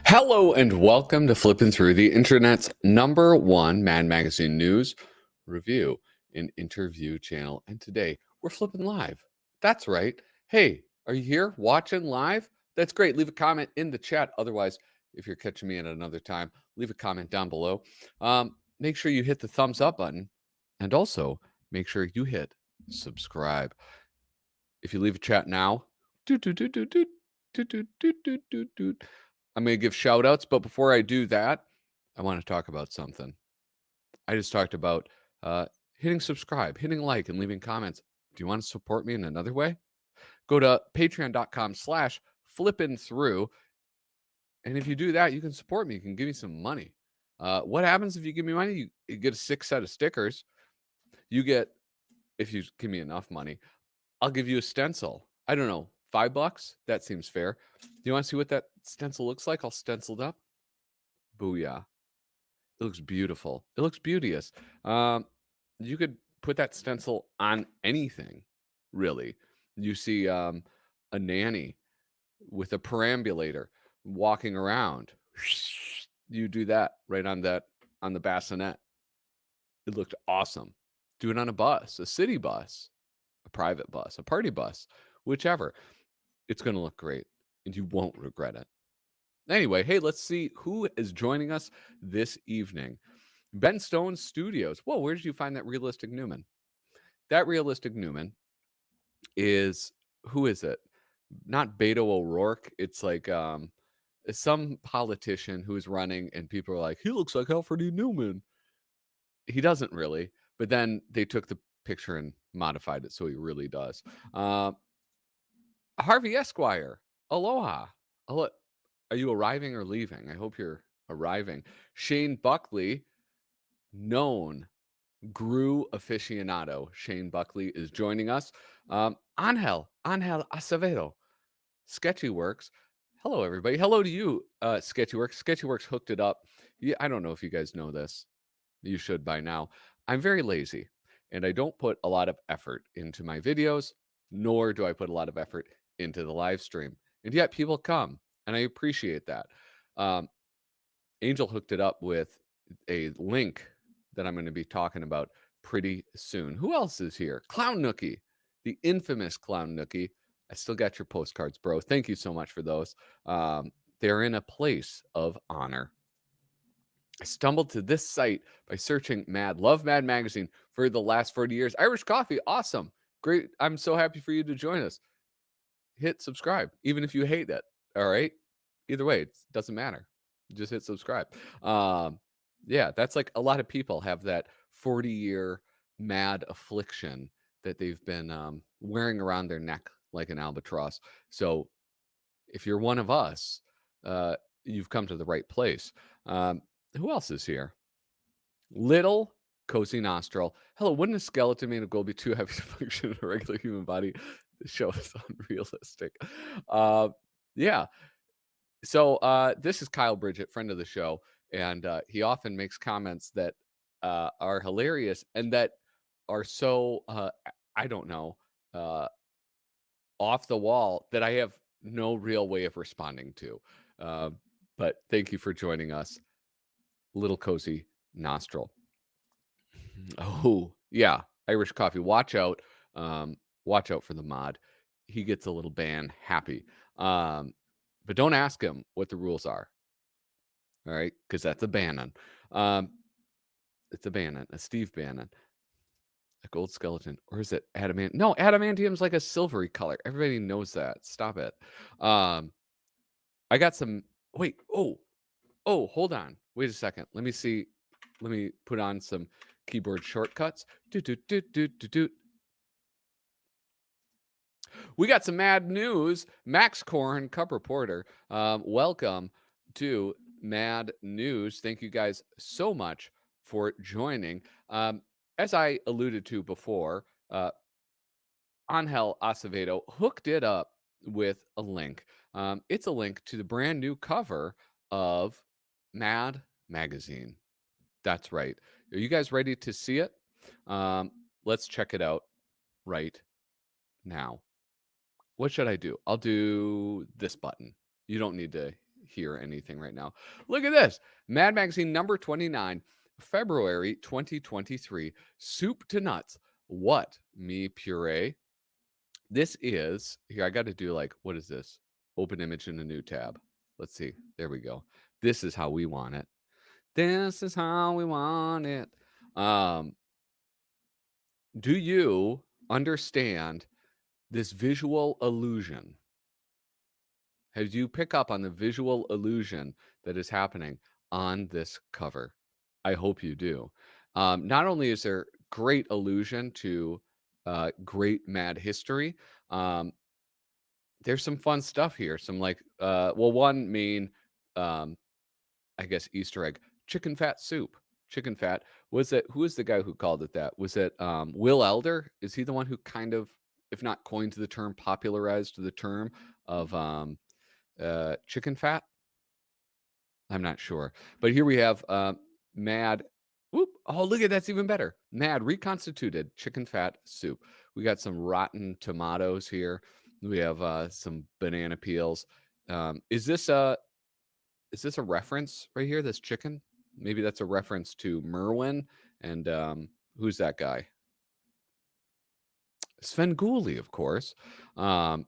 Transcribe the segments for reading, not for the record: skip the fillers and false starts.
Hello and welcome to Flippin' Through, the internet's #1 Mad Magazine news, review, and interview channel. And today we're flipping live. That's right. Hey, are you here watching live? That's great. Leave a comment in the chat. Otherwise, if you're catching me at another time, leave a comment down below. Make sure you hit the thumbs up button and also make sure you hit subscribe. If you leave a chat now, doot, doot, doot, doot, doot, doot, doot, doot, doot, doot, doot. I'm going to give shout outs, but before I do that, I want to talk about something. I just talked about hitting subscribe, hitting like, and leaving comments. Do you want to support me in another way? Go to patreon.com/flippinthrough. And if you do that, you can support me. You can give me some money. What happens if you give me money? You get a 6 set of stickers. You get, if you give me enough money, I'll give you a stencil. I don't know, $5? That seems fair. Do you want to see what that stencil looks like? All stenciled up. Booyah. It looks beautiful. It looks beauteous. You could put that stencil on anything, really. You see a nanny with a perambulator walking around. You do that right on the bassinet. It looked awesome. Do it on a bus, a city bus, a private bus, a party bus, whichever. It's going to look great, and you won't regret it. Anyway, hey, let's see who is joining us this evening. Ben Stone Studios. Whoa, where did you find that realistic Newman? That realistic Newman is, who is it? Not Beto O'Rourke. It's like some politician who's running, and people are like, he looks like Alfred E. Newman. He doesn't really, but then they took the picture and modified it so he really does. Harvey Esquire. Aloha. Are you arriving or leaving? I hope you're arriving. Shane Buckley, known Gru aficionado. Shane Buckley is joining us. Angel Acevedo, Sketchyworks. Hello, everybody. Hello to you, Sketchyworks. Sketchyworks hooked it up. Yeah, I don't know if you guys know this. You should by now. I'm very lazy, and I don't put a lot of effort into my videos, nor do I put a lot of effort into the live stream. And yet people come, and I appreciate that. Angel hooked it up with a link that I'm going to be talking about pretty soon. Who else is here? Clown Nookie, the infamous Clown Nookie. I still got your postcards, bro. Thank you so much for those. They're in a place of honor. I stumbled to this site by searching Love Mad Magazine for the last 40 years. Irish coffee, awesome. Great. I'm so happy for you to join us. Hit subscribe, even if you hate it. All right. Either way, it doesn't matter. Just hit subscribe. Yeah, that's like a lot of people have that 40-year mad affliction that they've been wearing around their neck like an albatross. So if you're one of us, you've come to the right place. Who else is here? Little Cozy Nostril. Hello, wouldn't a skeleton made of gold be too heavy to function in a regular human body? The show is unrealistic. Yeah. So this is Kyle Bridget, friend of the show, and he often makes comments that are hilarious and that are so I don't know, off the wall that I have no real way of responding to. But thank you for joining us, Little Cozy Nostril. Oh yeah, Irish coffee. Watch out for the mod. He gets a little ban happy. But don't ask him what the rules are. All right, because that's a Bannon. It's a Bannon, a Steve Bannon. A gold skeleton. Or is it adamant? No, adamantium's like a silvery color. Everybody knows that. Stop it. I got some. Wait. Oh, hold on. Wait a second. Let me see. Let me put on some keyboard shortcuts. We got some mad news. Max Korn, Cub Reporter. Welcome to Mad News. Thank you guys so much for joining. As I alluded to before, Angel Acevedo hooked it up with a link. It's a link to the brand new cover of Mad Magazine. That's right. Are you guys ready to see it? Let's check it out right now. What should I do? I'll do this button. You don't need to hear anything right now. Look at this. Mad Magazine number 29, February 2023. Soup to nuts. What? Me puree? This is here. I got to do like, what is this? Open image in a new tab. Let's see. There we go. This is how we want it. This is how we want it. Um, do you understand this visual illusion? Have you pick up on the visual illusion that is happening on this cover? I hope you do. Not only is there great allusion to great mad history, um, there's some fun stuff here. Some like, well, one main, um, I guess, Easter egg: chicken fat soup. Chicken fat. Was it? Who is the guy who called it that? Was it Will Elder? Is he the one who kind of, if not coined the term, popularized the term of chicken fat? I'm not sure. But here we have Mad. Whoop. Oh, look at that's even better. Mad reconstituted chicken fat soup. We got some rotten tomatoes here. We have some banana peels. Is this a reference right here? This chicken? Maybe that's a reference to Merwin and who's that guy? Sven Gulli, of course. Um,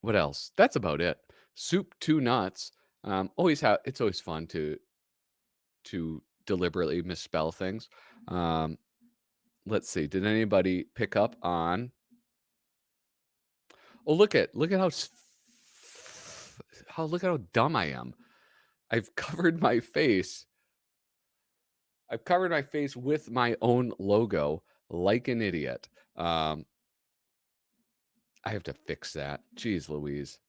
what else? That's about it. Soup to nuts. It's always fun to deliberately misspell things. Um, let's see. Did anybody pick up on? Oh, look at how dumb I am. I've covered my face. I've covered my face with my own logo like an idiot. I have to fix that. Jeez Louise.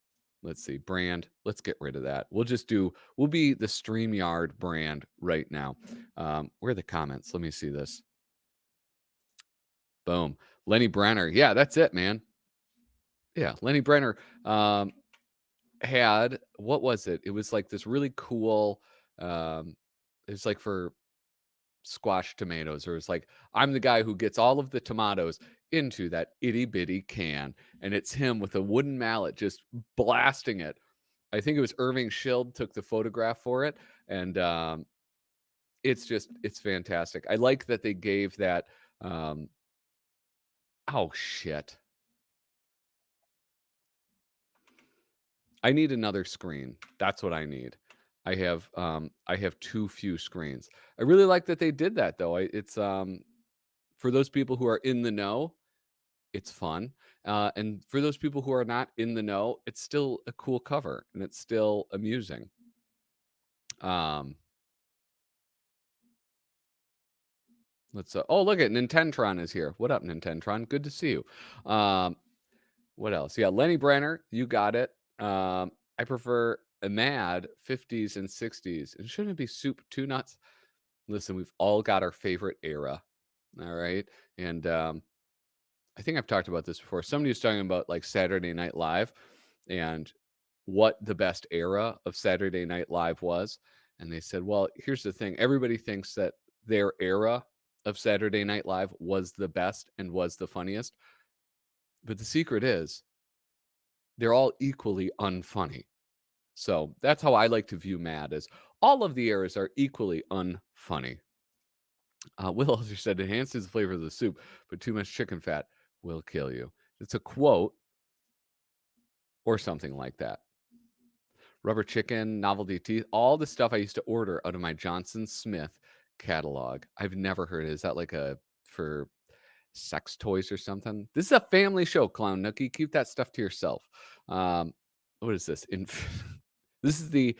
Let's see. Brand. Let's get rid of that. We'll be the StreamYard brand right now. Where are the comments? Let me see this. Boom. Lenny Brenner. Yeah, that's it, man. Yeah, Lenny Brenner had, what was it? It was like this really cool, it's like for squash tomatoes, or it's like, I'm the guy who gets all of the tomatoes into that itty bitty can, and it's him with a wooden mallet just blasting it. I think it was Irving Schild took the photograph for it, and it's fantastic. I like that they gave that. Oh shit! I need another screen. That's what I need. I have too few screens. I really like that they did that though. It's for those people who are in the know, it's fun. And for those people who are not in the know, it's still a cool cover and it's still amusing. Oh, look at Nintendtron is here. What up, Nintendtron? Good to see you. What else? Yeah, Lenny Brenner, you got it. I prefer a mad 50s and 60s. And shouldn't it be soup to nuts? Listen, we've all got our favorite era. All right. And I think I've talked about this before. Somebody was talking about like Saturday Night Live and what the best era of Saturday Night Live was. And they said, well, here's the thing. Everybody thinks that their era of Saturday Night Live was the best and was the funniest. But the secret is they're all equally unfunny. So that's how I like to view Mad, as all of the eras are equally unfunny. Will also said, enhances the flavor of the soup, but too much chicken fat will kill you. It's a quote or something like that. Rubber chicken, novelty teeth, all the stuff I used to order out of my Johnson Smith catalog. I've never heard it. Is that like for sex toys or something? This is a family show, Clown Nookie. Keep that stuff to yourself. What is this? This is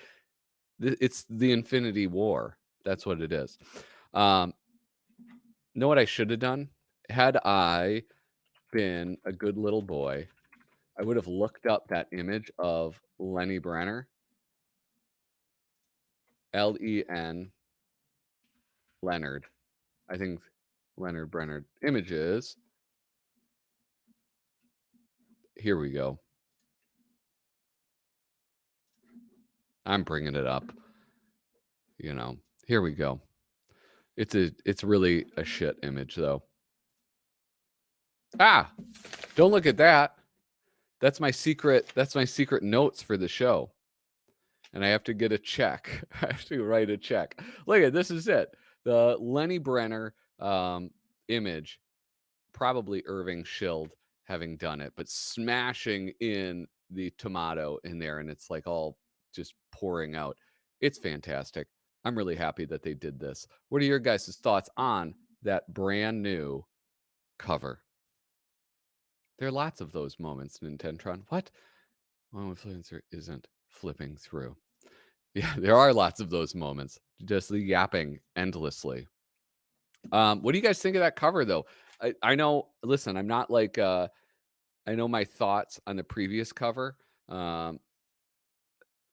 it's the Infinity War. That's what it is. Know what I should have done? Had I been a good little boy, I would have looked up that image of Lenny Brenner, Len, Leonard. I think Leonard Brenner. Images. Here we go. I'm bringing it up. Here we go. It's really a shit image though. Ah, don't look at that. That's my secret notes for the show. and I have to get a check. I have to write a check. Look at this is it. The Lenny Brenner image, probably Irving Schild having done it, but smashing in the tomato in there, and it's like all just pouring out. It's fantastic. I'm really happy that they did this. What are your guys' thoughts on that brand new cover? There are lots of those moments, Nintendtron. What? One influencer isn't flipping through. Yeah, there are lots of those moments. Just the yapping endlessly. What do you guys think of that cover though? I know, listen, I'm not like I know my thoughts on the previous cover. Um,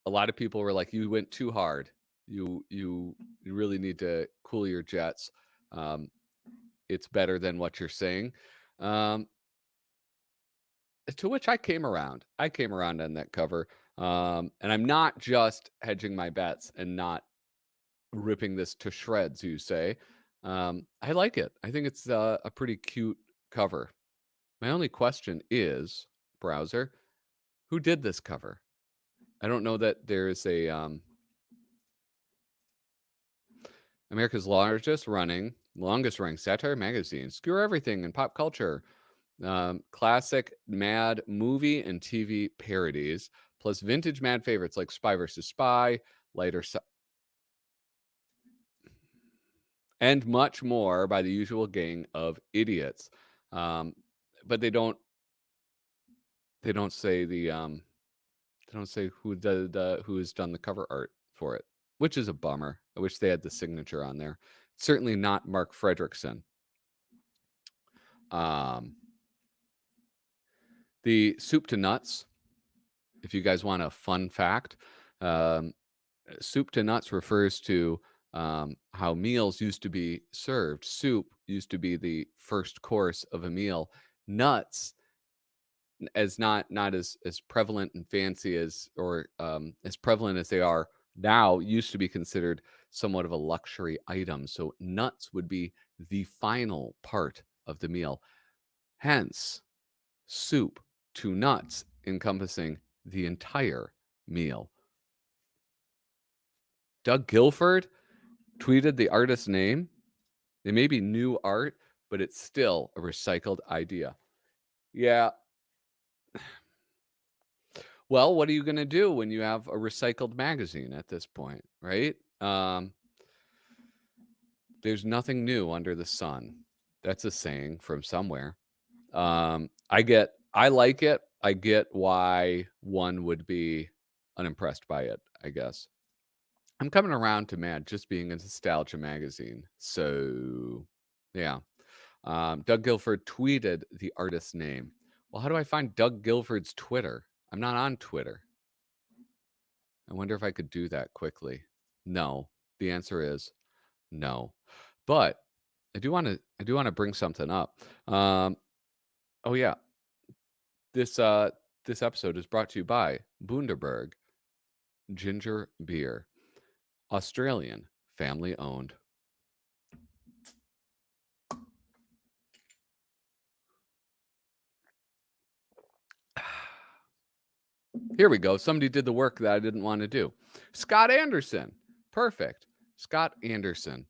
a lot of people were like, "You went too hard. You really need to cool your jets. Um, it's better than what you're saying." Um, to which I came around. I came around on that cover, and I'm not just hedging my bets and not ripping this to shreds. You say, I like it. I think it's a pretty cute cover. My only question is, browser, who did this cover? I don't know that there's a America's longest running satire magazine. Skewer everything in pop culture. Classic Mad movie and TV parodies, plus vintage Mad favorites like Spy versus Spy, lighter, and much more by the usual gang of idiots. Um, but they don't say they don't say who has done the cover art for it, which is a bummer. I wish they had the signature on there. Certainly not Mark Fredrickson. Um, the soup to nuts. If you guys want a fun fact, um, soup to nuts refers to how meals used to be served. Soup used to be the first course of a meal. Nuts, as not as prevalent and fancy as or as prevalent as they are now, used to be considered somewhat of a luxury item. So nuts would be the final part of the meal. Hence, soup to nuts encompassing the entire meal. Doug Guilford tweeted the artist's name. They may be new art, but it's still a recycled idea. Yeah. Well, what are you going to do when you have a recycled magazine at this point, right? There's nothing new under the sun. That's a saying from somewhere. I like it. I get why one would be unimpressed by it, I guess. I'm coming around to Mad just being a nostalgia magazine. So, yeah. Doug Guilford tweeted the artist's name. Well, how do I find Doug Guilford's Twitter? I'm not on Twitter. I wonder if I could do that quickly. No. The answer is no. But I do want to bring something up. Oh yeah. This episode is brought to you by Bundaberg Ginger Beer. Australian, family owned. Here we go. Somebody did the work that I didn't want to do. Scott Anderson. Perfect. Scott Anderson.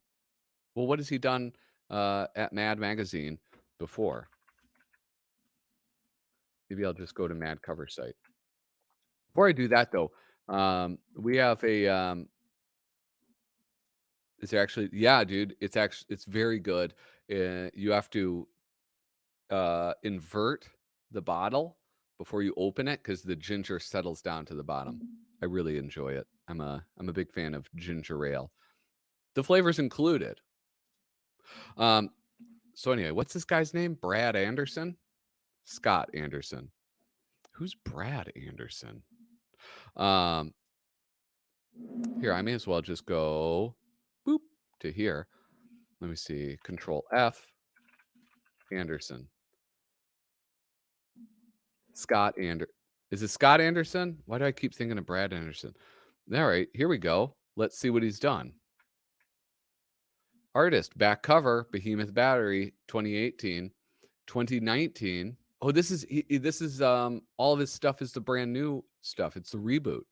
Well, what has he done at Mad Magazine before? Maybe I'll just go to Mad cover site. Before I do that, though, we have a. It's actually, yeah, dude. It's very good. You have to invert the bottle before you open it because the ginger settles down to the bottom. I really enjoy it. I'm a big fan of ginger ale. The flavors included. So anyway, what's this guy's name? Brad Anderson? Scott Anderson. Who's Brad Anderson? Um, Here, I may as well just go boop to here. Let me see. Control F. Anderson. Scott Ander. Is it Scott Anderson? Why do I keep thinking of Brad Anderson? All right, here we go. Let's see what he's done. Artist, back cover, Behemoth Battery, 2018, 2019. Oh, this is all of his stuff is the brand new stuff. It's the reboot.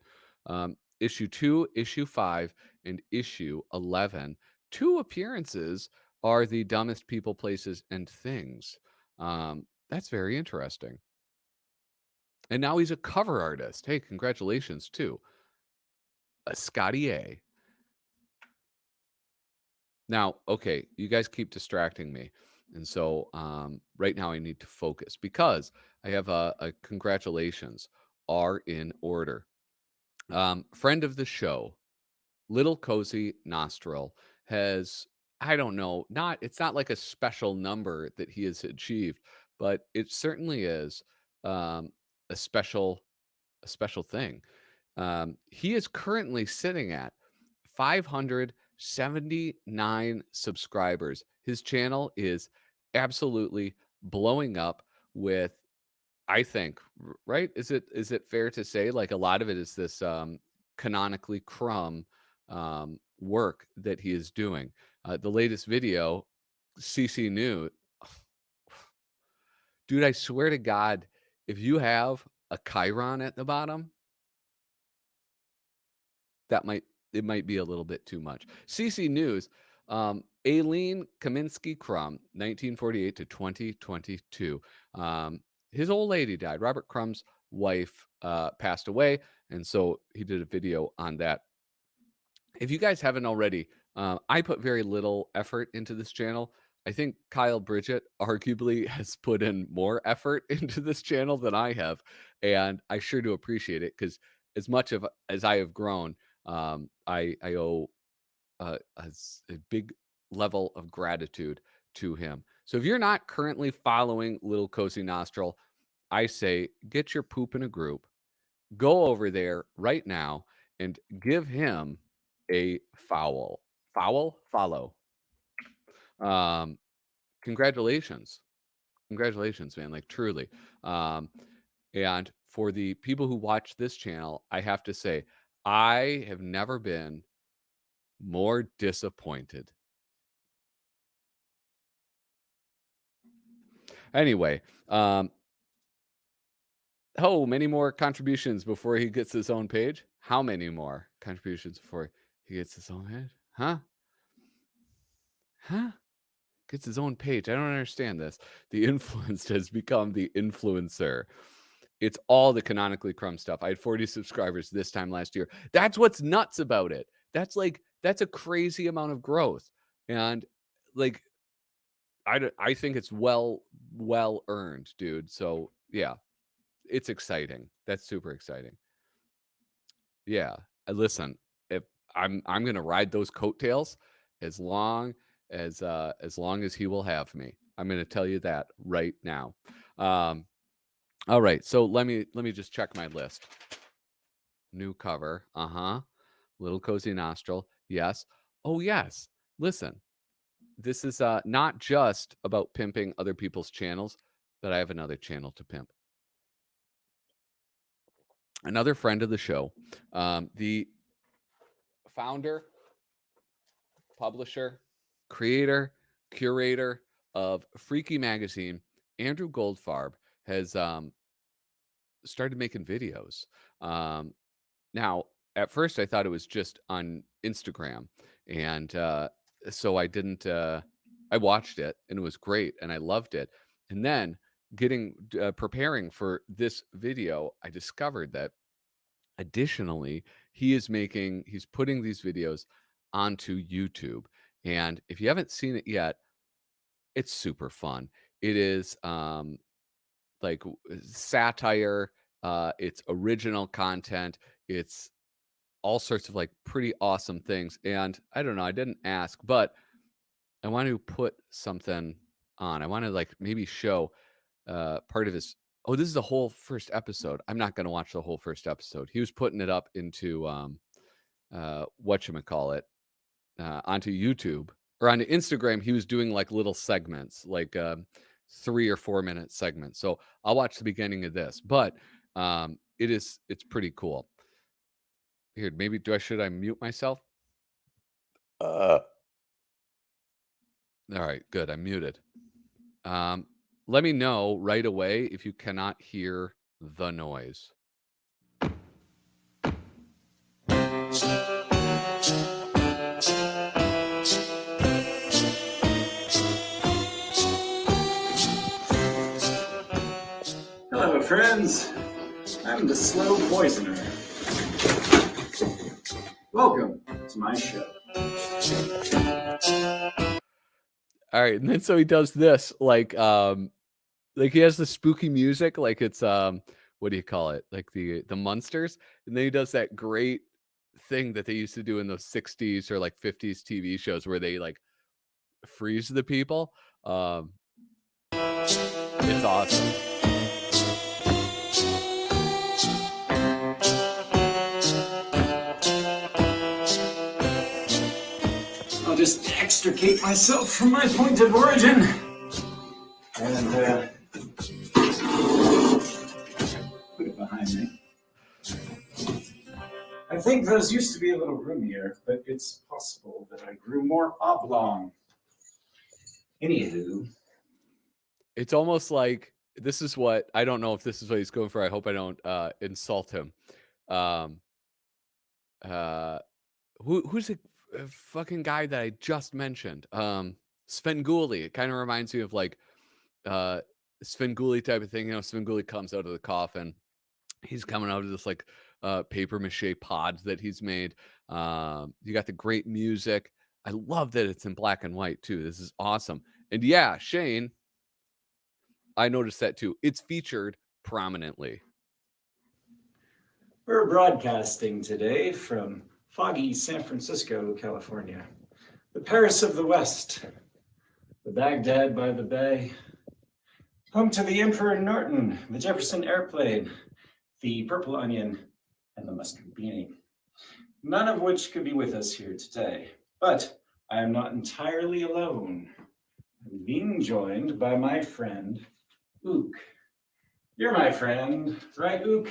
issue 2, issue 5, and issue 11. 2 appearances are the dumbest people, places, and things. That's very interesting. And now he's a cover artist. Hey, congratulations too. Scotty A. Now, okay, you guys keep distracting me. And so right now I need to focus because I have a congratulations are in order. Friend of the show, Little Cozy Nostril has, I don't know, it's not like a special number that he has achieved, but it certainly is um, a special a special thing. He is currently sitting at 579 subscribers. His channel is absolutely blowing up with, I think, right? Is it fair to say like a lot of it is this canonically crumb work that he is doing? The latest video, CC New, dude, I swear to God, if you have a Chiron at the bottom, that might it might be a little bit too much. CC News, Aileen Kaminsky Crum, 1948 to 2022. His old lady died. Robert Crumb's wife passed away, and so he did a video on that. If you guys haven't already, I put very little effort into this channel. I think Kyle Bridget arguably has put in more effort into this channel than I have, and I sure do appreciate it because as much of as I have grown, I owe a big level of gratitude to him. So if you're not currently following Little Cozy Nostril, I say get your poop in a group, go over there right now, and give him a follow. Um, congratulations, congratulations, man! Like truly. Um, and for the people who watch this channel, I have to say I have never been more disappointed. Anyway, oh, many more contributions before he gets his own page. How many more contributions before he gets his own page? Huh? Huh? Gets his own page. I don't understand this. The influenced has become the influencer. It's all the canonically crumb stuff. I had 40 subscribers this time last year. That's what's nuts about it. That's a crazy amount of growth. And like I think it's well earned, dude. So, yeah, it's exciting. That's super exciting. Yeah. Listen, if I'm gonna ride those coattails as as long as he will have me. I'm gonna tell you that right now. Um, all right, so let me just check my list. New cover, Little Cozy Nostril, yes. Oh yes. Listen, this is not just about pimping other people's channels, but I have another channel to pimp. Another friend of the show, the founder, publisher, creator, curator of Freaky Magazine, Andrew Goldfarb, has started making videos. Um, now, at first, I thought it was just on Instagram, and so I didn't. I watched it, and it was great, and I loved it. And then, getting preparing for this video, I discovered that additionally, he's putting these videos onto YouTube. And if you haven't seen it yet, it's super fun. It is satire, it's original content, it's all sorts of like pretty awesome things. And I don't know, I didn't ask, but I want to put something on. I want to like maybe show part of his. Oh, this is the whole first episode. I'm not going to watch the whole first episode. He was putting it up into whatchamacallit, onto YouTube or onto Instagram. He was doing like little segments, like 3 or 4 minute segments. So I'll watch the beginning of this, but it's pretty cool. Here, maybe should I mute myself? Uh, all right, good. I'm muted. Um, let me know right away if you cannot hear the noise. friends. I'm the slow poisoner. Welcome to my show. All right, and then so he does this, like he has the spooky music, like it's what do you call it? Like the Munsters, and then he does that great thing that they used to do in those 60s or like 50s TV shows where they like freeze the people. Um, it's awesome. I'll just extricate myself from my point of origin and put it behind me. I think those used to be a little roomier, but it's possible that I grew more oblong. Anywho, It's almost like this is what I don't know if this is what he's going for. I hope I don't insult him. Um, uh, who's a fucking guy that I just mentioned? Svengoolie. It kind of reminds me of like uh Svengoolie type of thing. You know, Svengoolie comes out of the coffin. He's coming out of this like paper mache pods that he's made. You got the great music. I love that it's in black and white too. This is awesome. And yeah, Shane, I noticed that too. It's featured prominently. we're broadcasting today from foggy San Francisco, California, the Paris of the West, the Baghdad by the Bay, home to the Emperor Norton, the Jefferson Airplane, the Purple Onion, and the Mustard Beanie. None of which could be with us here today, but I am not entirely alone. I'm being joined by my friend, Ook. You're my friend, right, Ook?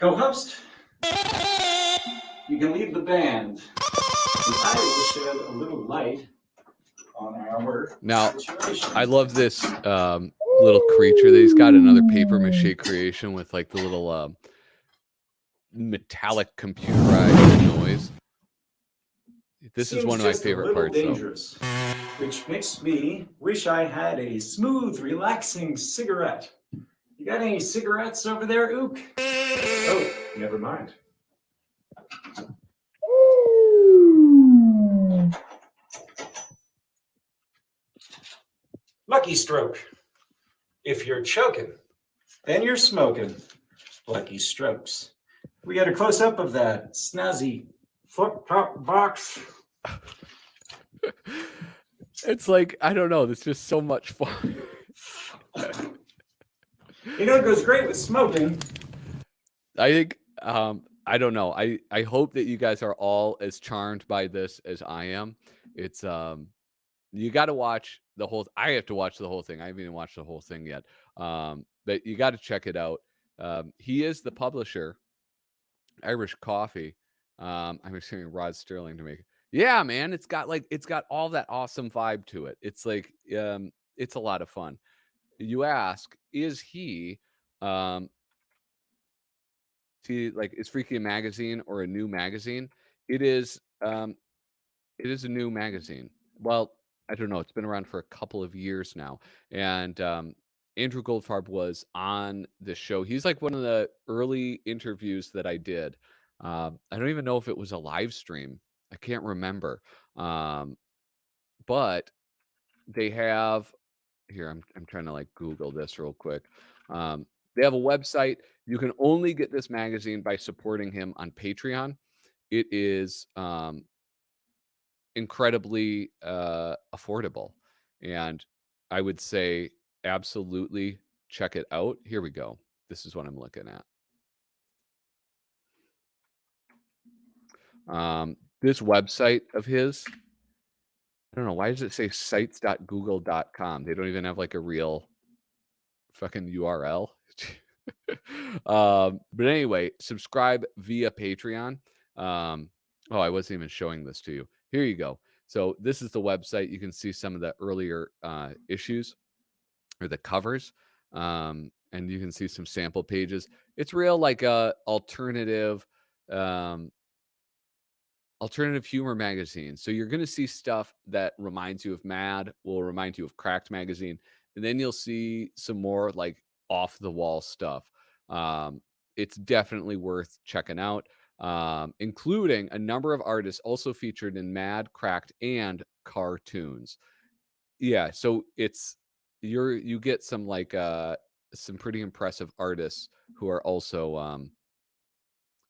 Co-host, you can lead the band, and I will shed a little light on our Now, situation. I love this little creature that he's got, another paper mache creation with like the little metallic computerized noise. This is one of my favorite parts, dangerous, which makes me wish I had a smooth, relaxing cigarette. You got any cigarettes over there, Ook? Oh, never mind. Lucky stroke. If you're choking, then you're smoking. Lucky strokes. We got a close up of that snazzy flip top box. It's like, I don't know, it's just so much fun. You know, it goes great with smoking. I think I don't know. I hope that you guys are all as charmed by this as I am. It's you got to watch the whole I have to watch the whole thing. I haven't even watched the whole thing yet. But you got to check it out. He is the publisher, Irish Coffee. I'm assuming Rod Sterling to make it. Yeah, man, it's got all that awesome vibe to it. It's like it's a lot of fun. You ask, is he see, like, is Freaky a magazine or a new magazine? It is a new magazine. Well, I don't know. It's been around for a couple of years now, and Andrew Goldfarb was on the show. He's like one of the early interviews that I did. I don't even know if it was a live stream. I can't remember. But they have here. I'm trying to like Google this real quick. They have a website. You can only get this magazine by supporting him on Patreon. It is incredibly affordable, and I would say absolutely check it out. Here we go. This is what I'm looking at. This website of his, I don't know, why does it say sites.google.com? They don't even have like a real fucking URL. But anyway, subscribe via Patreon. Oh, I wasn't even showing this to you. Here you go. So this is the website. You can see some of the earlier issues or the covers. And you can see some sample pages. It's real like a alternative humor magazine. So you're going to see stuff that reminds you of Mad, will remind you of Cracked magazine, and then you'll see some more like off the wall stuff. Um, it's definitely worth checking out, including a number of artists also featured in Mad, Cracked, and cartoons. Yeah, so you get some pretty impressive artists who are also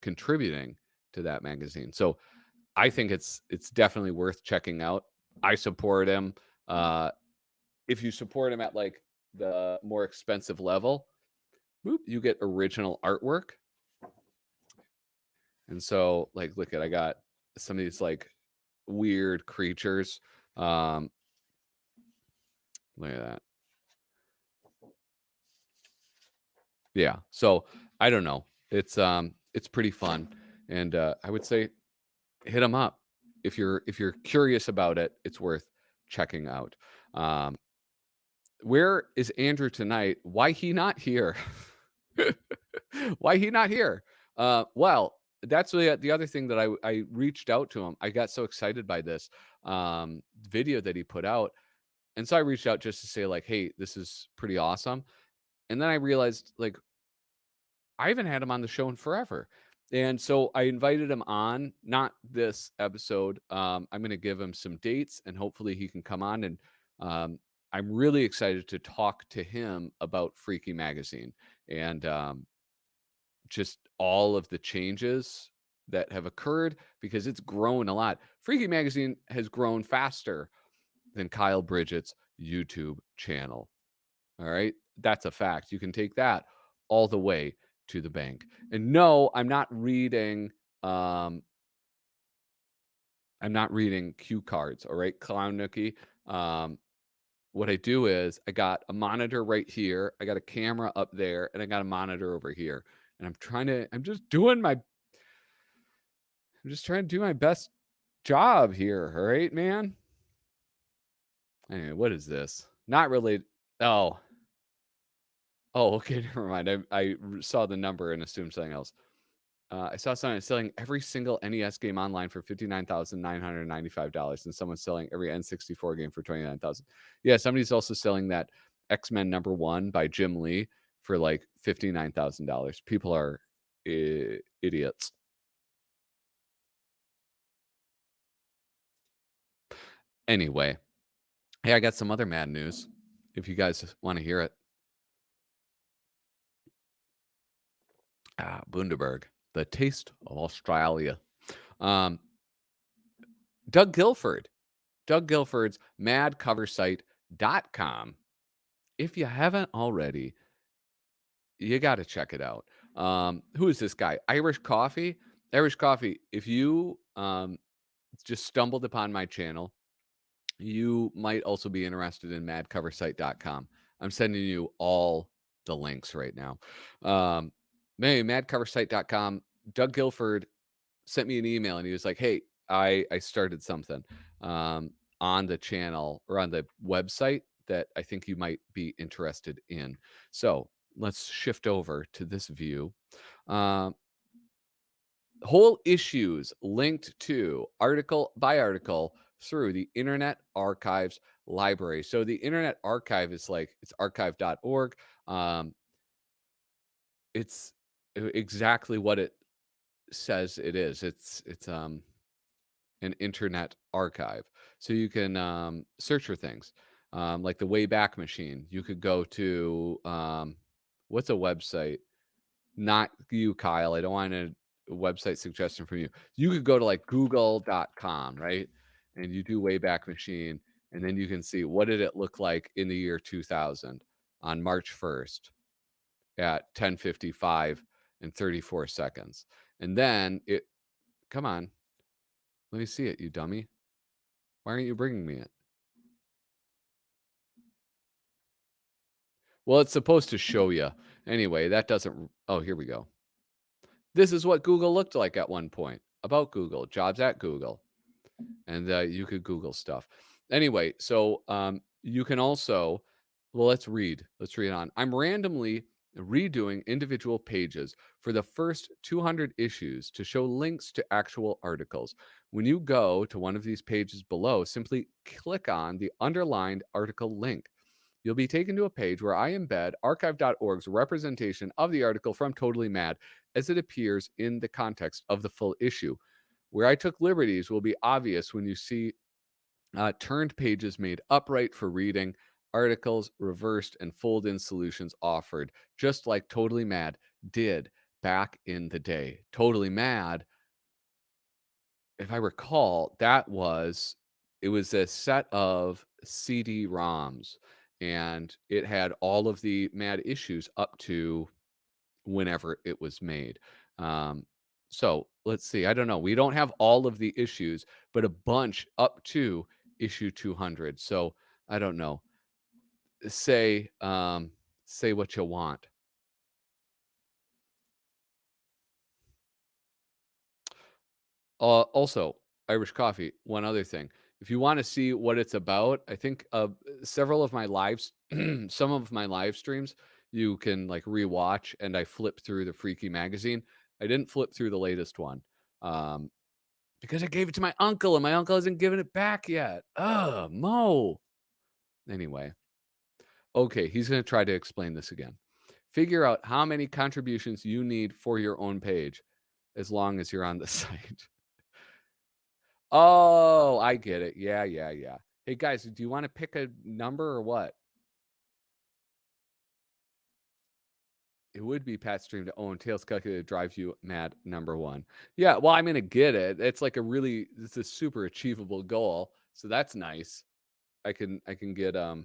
contributing to that magazine. So I think it's definitely worth checking out. I support him. Uh, if you support him at like the more expensive level, boop, you get original artwork. And so, like, look at I got some of these like weird creatures. Um, Look at that. Yeah. So I don't know. It's pretty fun, and I would say hit them up if you're curious about it. It's worth checking out. Um, where is Andrew tonight? Why he not here? Why he not here? Well, that's the other thing that I reached out to him. I got so excited by this video that he put out, and so I reached out just to say like, "Hey, this is pretty awesome." And then I realized like I haven't had him on the show in forever. And so I invited him on, not this episode. I'm going to give him some dates and hopefully he can come on. And um, I'm really excited to talk to him about Freaky Magazine and just all of the changes that have occurred because it's grown a lot. Freaky Magazine has grown faster than Kyle Bridget's YouTube channel. All right. That's a fact. You can take that all the way to the bank. And no, um I'm not reading cue cards, all right, Clown Nookie. Um what I do is I got a monitor right here, I got a camera up there, and I got a monitor over here. And I'm just trying to do my best job here, all right, man? Anyway, what is this? Not related. Oh, oh, okay, never mind. Saw the number and assumed something else. I saw someone selling every single NES game online for $59,995, and someone's selling every N64 game for 29,000. Yeah, somebody's also selling that X-Men #1 by Jim Lee for like $59,000. People are idiots. Anyway, hey, I got some other mad news. If you guys want to hear it, Bundaberg, the taste of Australia. Um, Doug Guilford, Doug Guilford's madcoversite.com. If you haven't already, you got to check it out. Who is this guy? Irish Coffee. Irish Coffee. If you just stumbled upon my channel, you might also be interested in madcoversite.com. I'm sending you all the links right now. Maybe madcoversite.com. Doug Guilford sent me an email and he was like, "Hey, I started something on the channel or on the website that I think you might be interested in." So let's shift over to this view. Um, whole issues linked to article by article through the Internet Archives Library. So the Internet Archive is like it's archive.org. Um, it's exactly what it says it is. It's an internet archive. So you can search for things like the Wayback Machine. You could go to what's a website? Not you, Kyle. I don't want a website suggestion from you. You could go to like google.com, right? And you do Wayback Machine, and then you can see what did it look like in the year 2000 on March 1st at 10:55 and 34 seconds. And then it, come on, let me see it, you dummy. Why aren't you bringing me it? Well, it's supposed to show you. Anyway, that doesn't. Oh, here we go. This is what Google looked like at one point. About Google, jobs at Google, and you could Google stuff. Anyway, so you can also. Well, let's read. Let's read on. I'm randomly redoing individual pages for the first 200 issues to show links to actual articles. When you go to one of these pages below, simply click on the underlined article link. You'll be taken to a page where I embed archive.org's representation of the article from Totally Mad as it appears in the context of the full issue. Where I took liberties will be obvious when you see turned pages made upright for reading, articles reversed, and fold in solutions offered, just like Totally Mad did back in the day. Totally Mad, if I recall, it was a set of CD-ROMs, and it had all of the Mad issues up to whenever it was made. Um, so let's see. I don't know. We don't have all of the issues, but a bunch up to issue 200. So I don't know. Say say what you want. Also, Irish coffee. One other thing. If you want to see what it's about, I think several of my lives, some of my live streams, you can like rewatch, and I flip through the Freaky magazine. I didn't flip through the latest one. Um, because I gave it to my uncle and my uncle hasn't given it back yet. Ugh, Mo. Anyway, okay, he's going to try to explain this again. Figure out how many contributions you need for your own page as long as you're on the site. Oh, I get it. Yeah, yeah, yeah. Hey guys, do you want to pick a number or what? It would be Pat's dream to own Tails Calculated Drives You Mad number one. Yeah, well, I'm gonna get it. It's a super achievable goal. So that's nice. I can get how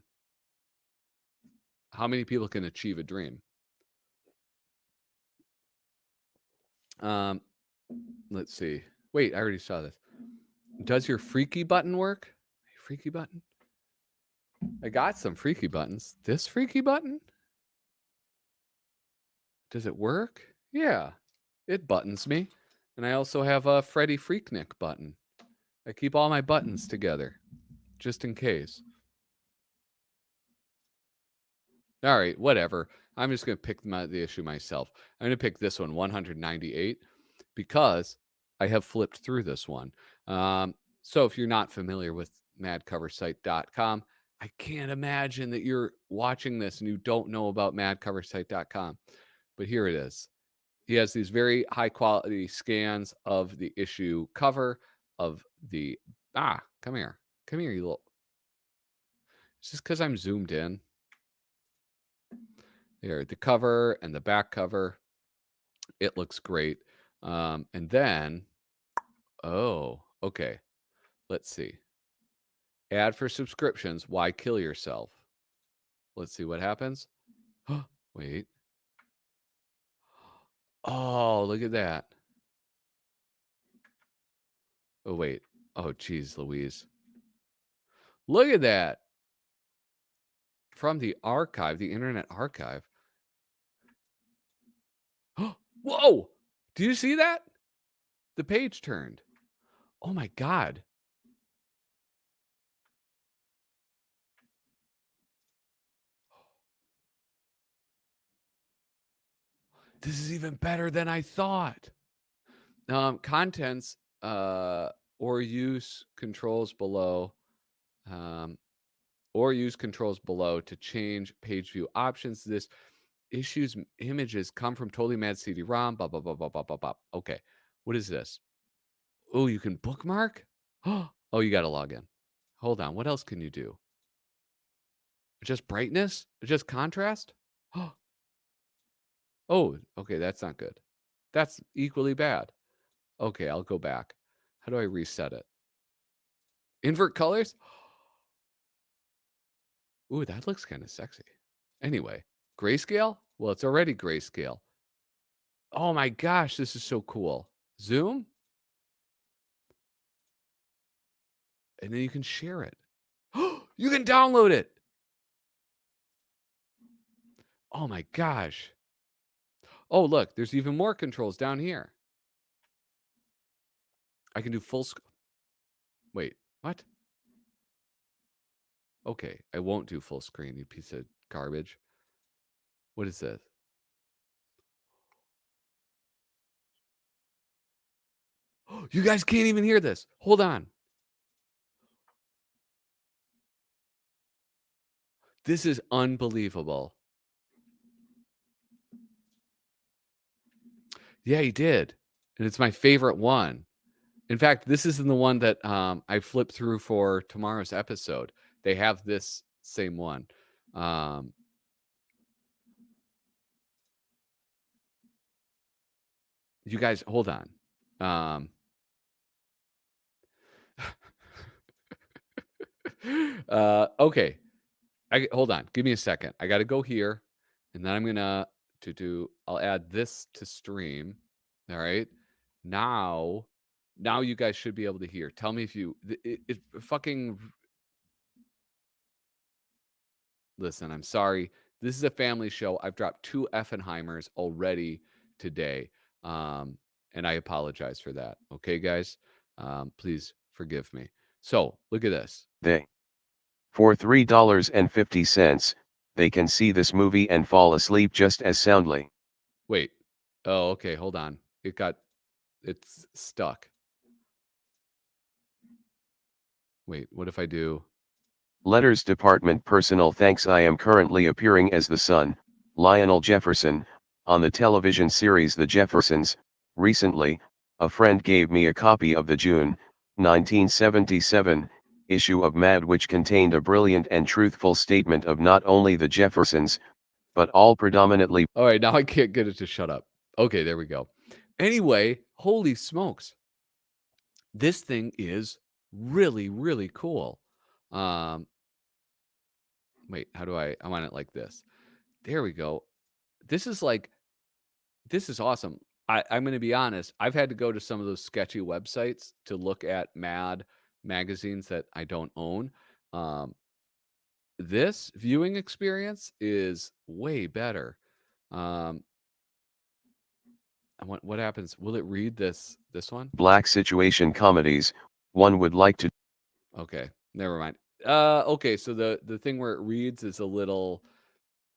many people can achieve a dream? Um, let's see. Wait, I already saw this. Does your freaky button work? Freaky button? I got some freaky buttons. This freaky button? Does it work? Yeah, it buttons me. And I also have a Freddy Freaknik button. I keep all my buttons together just in case. All right, whatever. I'm just going to pick the issue myself. I'm going to pick this one, 198, because I have flipped through this one. So if you're not familiar with madcoversite.com, I can't imagine that you're watching this and you don't know about madcoversite.com. But here it is. He has these very high quality scans of the issue cover of the come here. Come here, you little. It's just because I'm zoomed in. There, the cover and the back cover. It looks great. And then, oh, okay. Let's see. Ad for subscriptions. Why kill yourself? Let's see what happens. Wait. Oh, look at that. Oh, wait. Oh, geez, Louise. Look at that. From the archive, the Internet Archive. Whoa! Do you see that? The page turned. Oh my God. This is even better than I thought. Contents or use controls below. Um, or use controls below to change page view options. This issues images come from Totally Mad CD-ROM. Blah blah blah blah blah blah blah. Okay, what is this? Oh, you can bookmark. Oh, you got to log in. Hold on. What else can you do? Just brightness? Just contrast? Oh, okay. That's not good. That's equally bad. Okay, I'll go back. How do I reset it? Invert colors? Ooh, that looks kind of sexy. Anyway, grayscale? Well, it's already grayscale. Oh my gosh, this is so cool. Zoom? And then you can share it. You can download it. Oh my gosh. Oh, look, there's even more controls down here. I can do Wait, what? Okay, I won't do full screen, you piece of garbage. What is this? You guys can't even hear this. Hold on. This is unbelievable. Yeah, he did, and it's my favorite one. In fact, this isn't the one that, I flipped through for tomorrow's episode. They have this same one. Um, you guys hold on. Um, okay. Hold on. Give me a second. I gotta go here, and then I'm gonna to do I'll add this to stream. All right. Now now you guys should be able to hear. Tell me if you it fucking listen, I'm sorry. This is a family show. I've dropped 2 Effenheimers already today. Um, and I apologize for that. Okay, guys? Please forgive me. So, look at this. They. For $3.50, they can see this movie and fall asleep just as soundly. Wait. Oh, okay, hold on. It's stuck. Wait, what if I do Letters Department Personal thanks. I am currently appearing as the son, Lionel Jefferson, on the television series The Jeffersons. Recently, a friend gave me a copy of the June 1977 issue of Mad, which contained a brilliant and truthful statement of not only the Jeffersons, but all predominantly All right, now I can't get it to shut up. Okay, there we go. Anyway, holy smokes. This thing is really, really cool. Um, wait, how do I want it like this. There we go. This is like this is awesome. I'm gonna be honest, I've had to go to some of those sketchy websites to look at Mad magazines that I don't own. Um, this viewing experience is way better. Um, and what happens? Will it read this one? black situation comedies. One would like to. Okay, never mind. Okay, so the thing where it reads is a little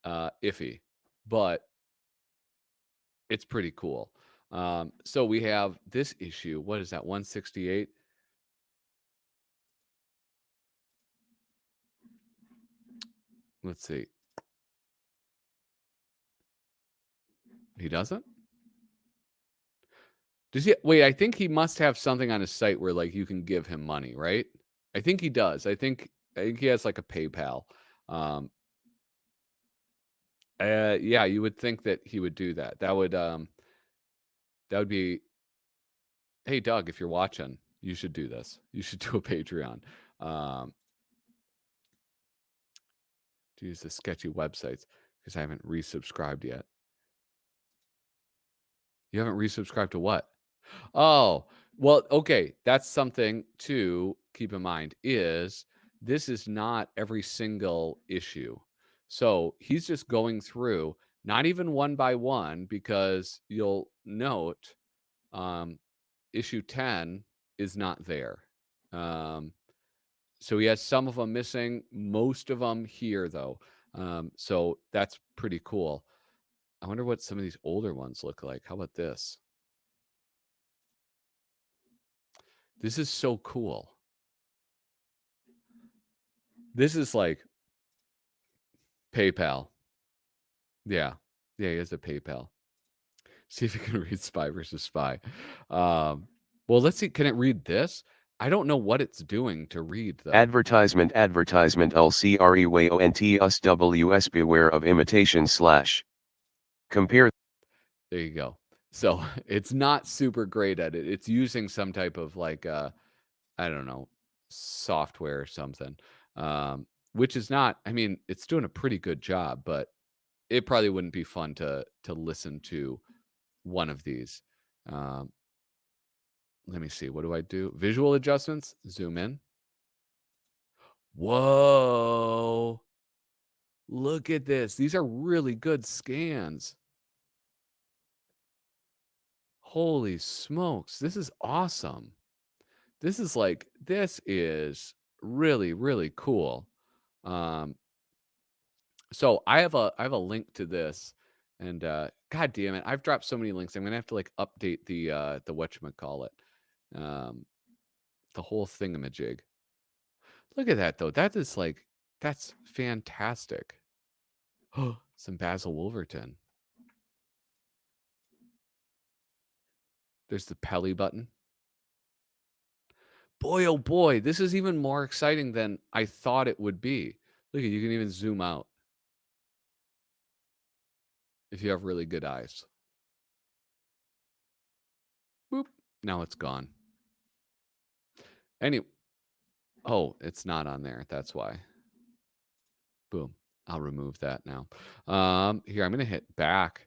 iffy, but it's pretty cool. So we have this issue. What is that? 168. Let's see. He doesn't? Does he wait, I think he must have something on his site where like you can give him money, right? I think he does. I think he has like a PayPal. Um yeah, you would think that he would do that. That would be hey Doug, if you're watching, you should do this. You should do a Patreon. Um to use the sketchy websites because I haven't resubscribed yet. You haven't resubscribed to what? Oh, well, okay. That's something to keep in mind is this is not every single issue. So he's just going through, not even one by one, because you'll note um, issue 10 is not there. Um, so he has some of them missing, most of them here, though. So that's pretty cool. I wonder what some of these older ones look like. How about this? This is so cool. This is like PayPal. Yeah. Yeah, he has a PayPal. See if you can read Spy versus Spy. Well, let's see. Can it read this? I don't know what it's doing to read, though. Advertisement LCREWONT us beware of imitation slash. Compare. There you go. So it's not super great at it. It's using some type of like, I don't know, software or something, which is not, I mean, it's doing a pretty good job, but it probably wouldn't be fun to listen to one of these. Um, Let me see. What do I do? Visual adjustments. Zoom in. Whoa. Look at this. These are really good scans. Holy smokes. This is awesome. This is really, really cool. Um, so I have a link to this and god damn it. I've dropped so many links. I'm gonna have to like update the whatchamacallit. Um the whole thingamajig. Look at that though. That is like That's fantastic. Some Basil Wolverton. There's the Pelly button. Boy, oh boy, this is even more exciting than I thought it would be. Look at you can even zoom out if you have really good eyes. Boop. Now it's gone. Any oh, it's not on there. That's why. Boom. I'll remove that now. Here, I'm going to hit back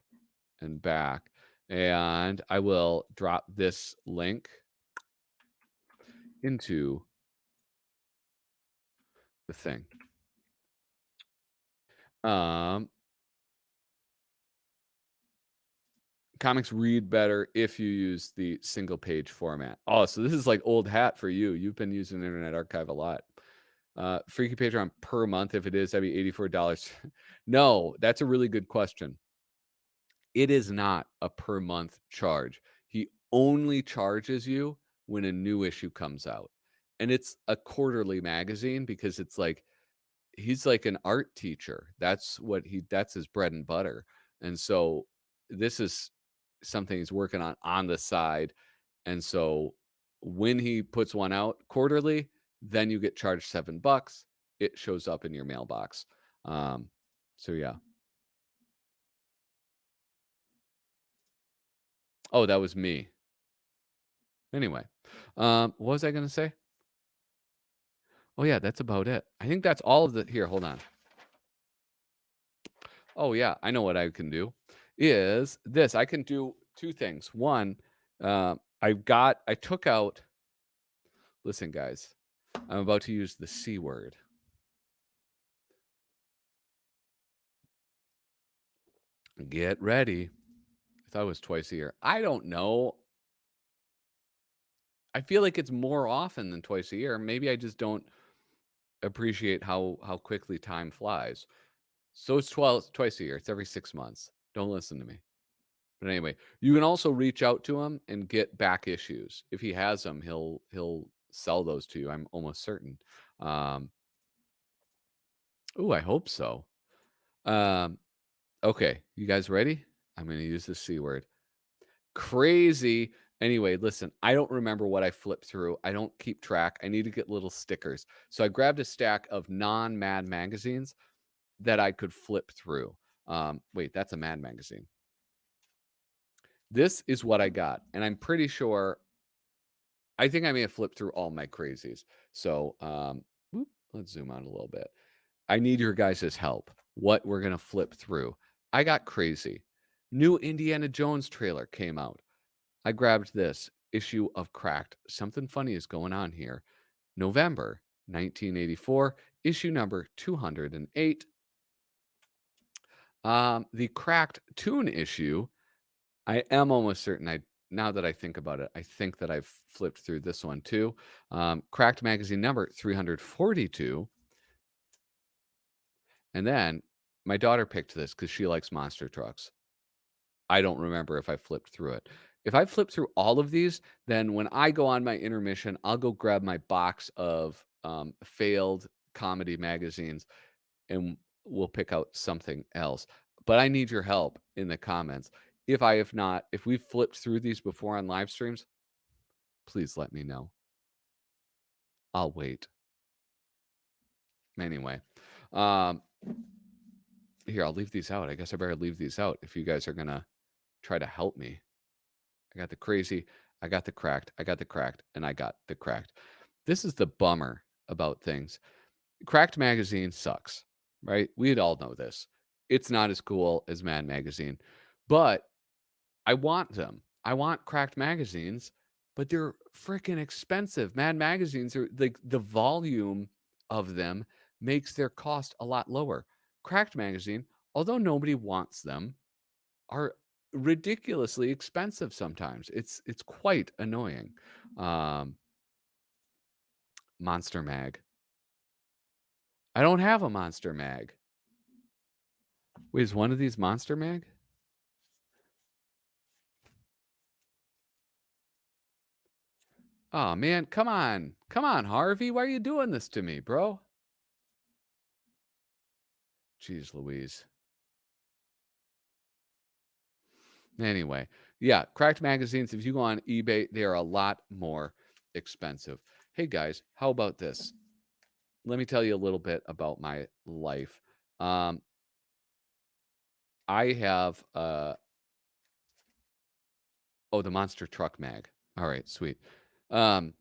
and back, and I will drop this link into the thing. Um, Comics read better if you use the single page format. Oh, so this is like old hat for you. You've been using Internet Archive a lot. Freaky Patreon per month. If it is, that'd be $84. No, that's a really good question. It is not a per month charge. He only charges you when a new issue comes out. And it's a quarterly magazine because it's like he's like an art teacher. That's his bread and butter. And so this is something he's working on the side. And so when he puts one out quarterly, then you get charged $7. It shows up in your mailbox. So yeah. Oh, that was me. Anyway, what was I going to say? Oh yeah, that's about it. I think that's all of the here, hold on. Oh yeah, I know what I can do. Is this I can do two things. One, I took out listen, guys, I'm about to use the C word. Get ready. I thought it was twice a year. I don't know. I feel like it's more often than twice a year. Maybe I just don't appreciate how quickly time flies. So it's twice a year. It's every 6 months. Don't listen to me. But anyway, you can also reach out to him and get back issues. If he has them, he'll sell those to you. I'm almost certain. Um, I hope so. Um, okay, you guys ready? I'm going to use the C word. Crazy. Anyway, listen, I don't remember what I flipped through. I don't keep track. I need to get little stickers. So I grabbed a stack of non-Mad magazines that I could flip through. Wait, that's a Mad magazine. This is what I got, and I'm pretty sure I think I may have flipped through all my crazies. So, let's zoom out a little bit. I need your guys' help. What we're going to flip through. I got crazy. New Indiana Jones trailer came out. I grabbed this issue of Cracked. Something funny is going on here. November 1984, issue number 208. The Cracked Tune issue, I am almost certain now that I think about it, I think that I've flipped through this one too. Cracked magazine number 342. And then my daughter picked this because she likes monster trucks. I don't remember if I flipped through it. If I flip through all of these, then when I go on my intermission, I'll go grab my box of failed comedy magazines and we'll pick out something else. But I need your help in the comments. If we've flipped through these before on live streams, please let me know. I'll wait. Anyway, um, here, I'll leave these out. I guess I better leave these out if you guys are going to try to help me. I got the crazy, I got the cracked, I got the cracked, and I got the cracked. This is the bummer about things. Cracked magazine sucks, right? We'd all know this. It's not as cool as Mad Magazine, but I want them. I want cracked magazines, but they're freaking expensive. Mad magazines are like the volume of them makes their cost a lot lower. Cracked magazine, although nobody wants them, are ridiculously expensive sometimes. It's quite annoying. Um, Monster Mag. I don't have a Monster Mag. Wait, is one of these Monster Mag? Oh man, come on. Come on, Harvey. Why are you doing this to me, bro? Jeez Louise. Anyway, yeah, cracked magazines, if you go on eBay, they are a lot more expensive. Hey guys, how about this? Let me tell you a little bit about my life. Um, I have the monster truck mag. All right, sweet. Um,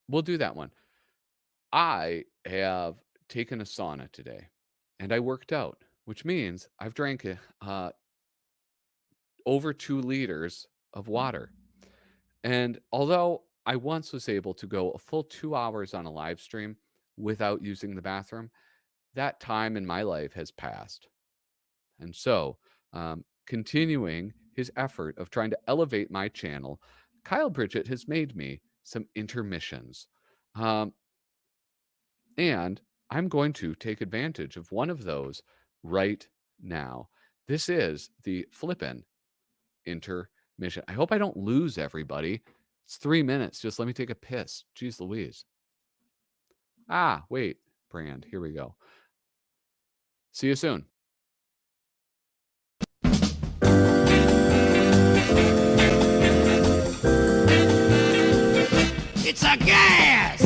we'll do that one. I have taken a sauna today and I worked out, which means I've drank over 2 liters of water. And although I once was able to go a full 2 hours on a live stream without using the bathroom, that time in my life has passed. And so, continuing his effort of trying to elevate my channel, Kyle Bridget has made me some intermissions. Um, and I'm going to take advantage of one of those right now. This is the Flippin intermission. I hope I don't lose everybody. It's 3 minutes. Just let me take a piss. Jeez Louise. Ah, wait, Brand. Here we go. See you soon. It's a gas!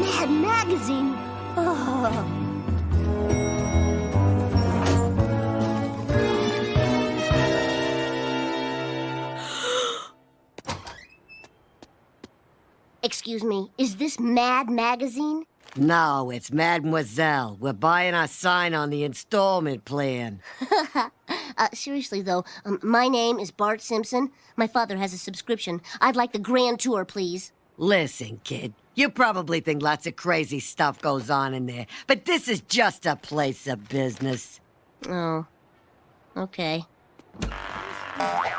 Mad Magazine. Oh. Excuse me, is this Mad Magazine? No, it's Mademoiselle. We're buying our sign on the installment plan. Seriously though, my name is Bart Simpson. My father has a subscription. I'd like the grand tour, please. Listen, kid, you probably think lots of crazy stuff goes on in there, but this is just a place of business. Oh, okay.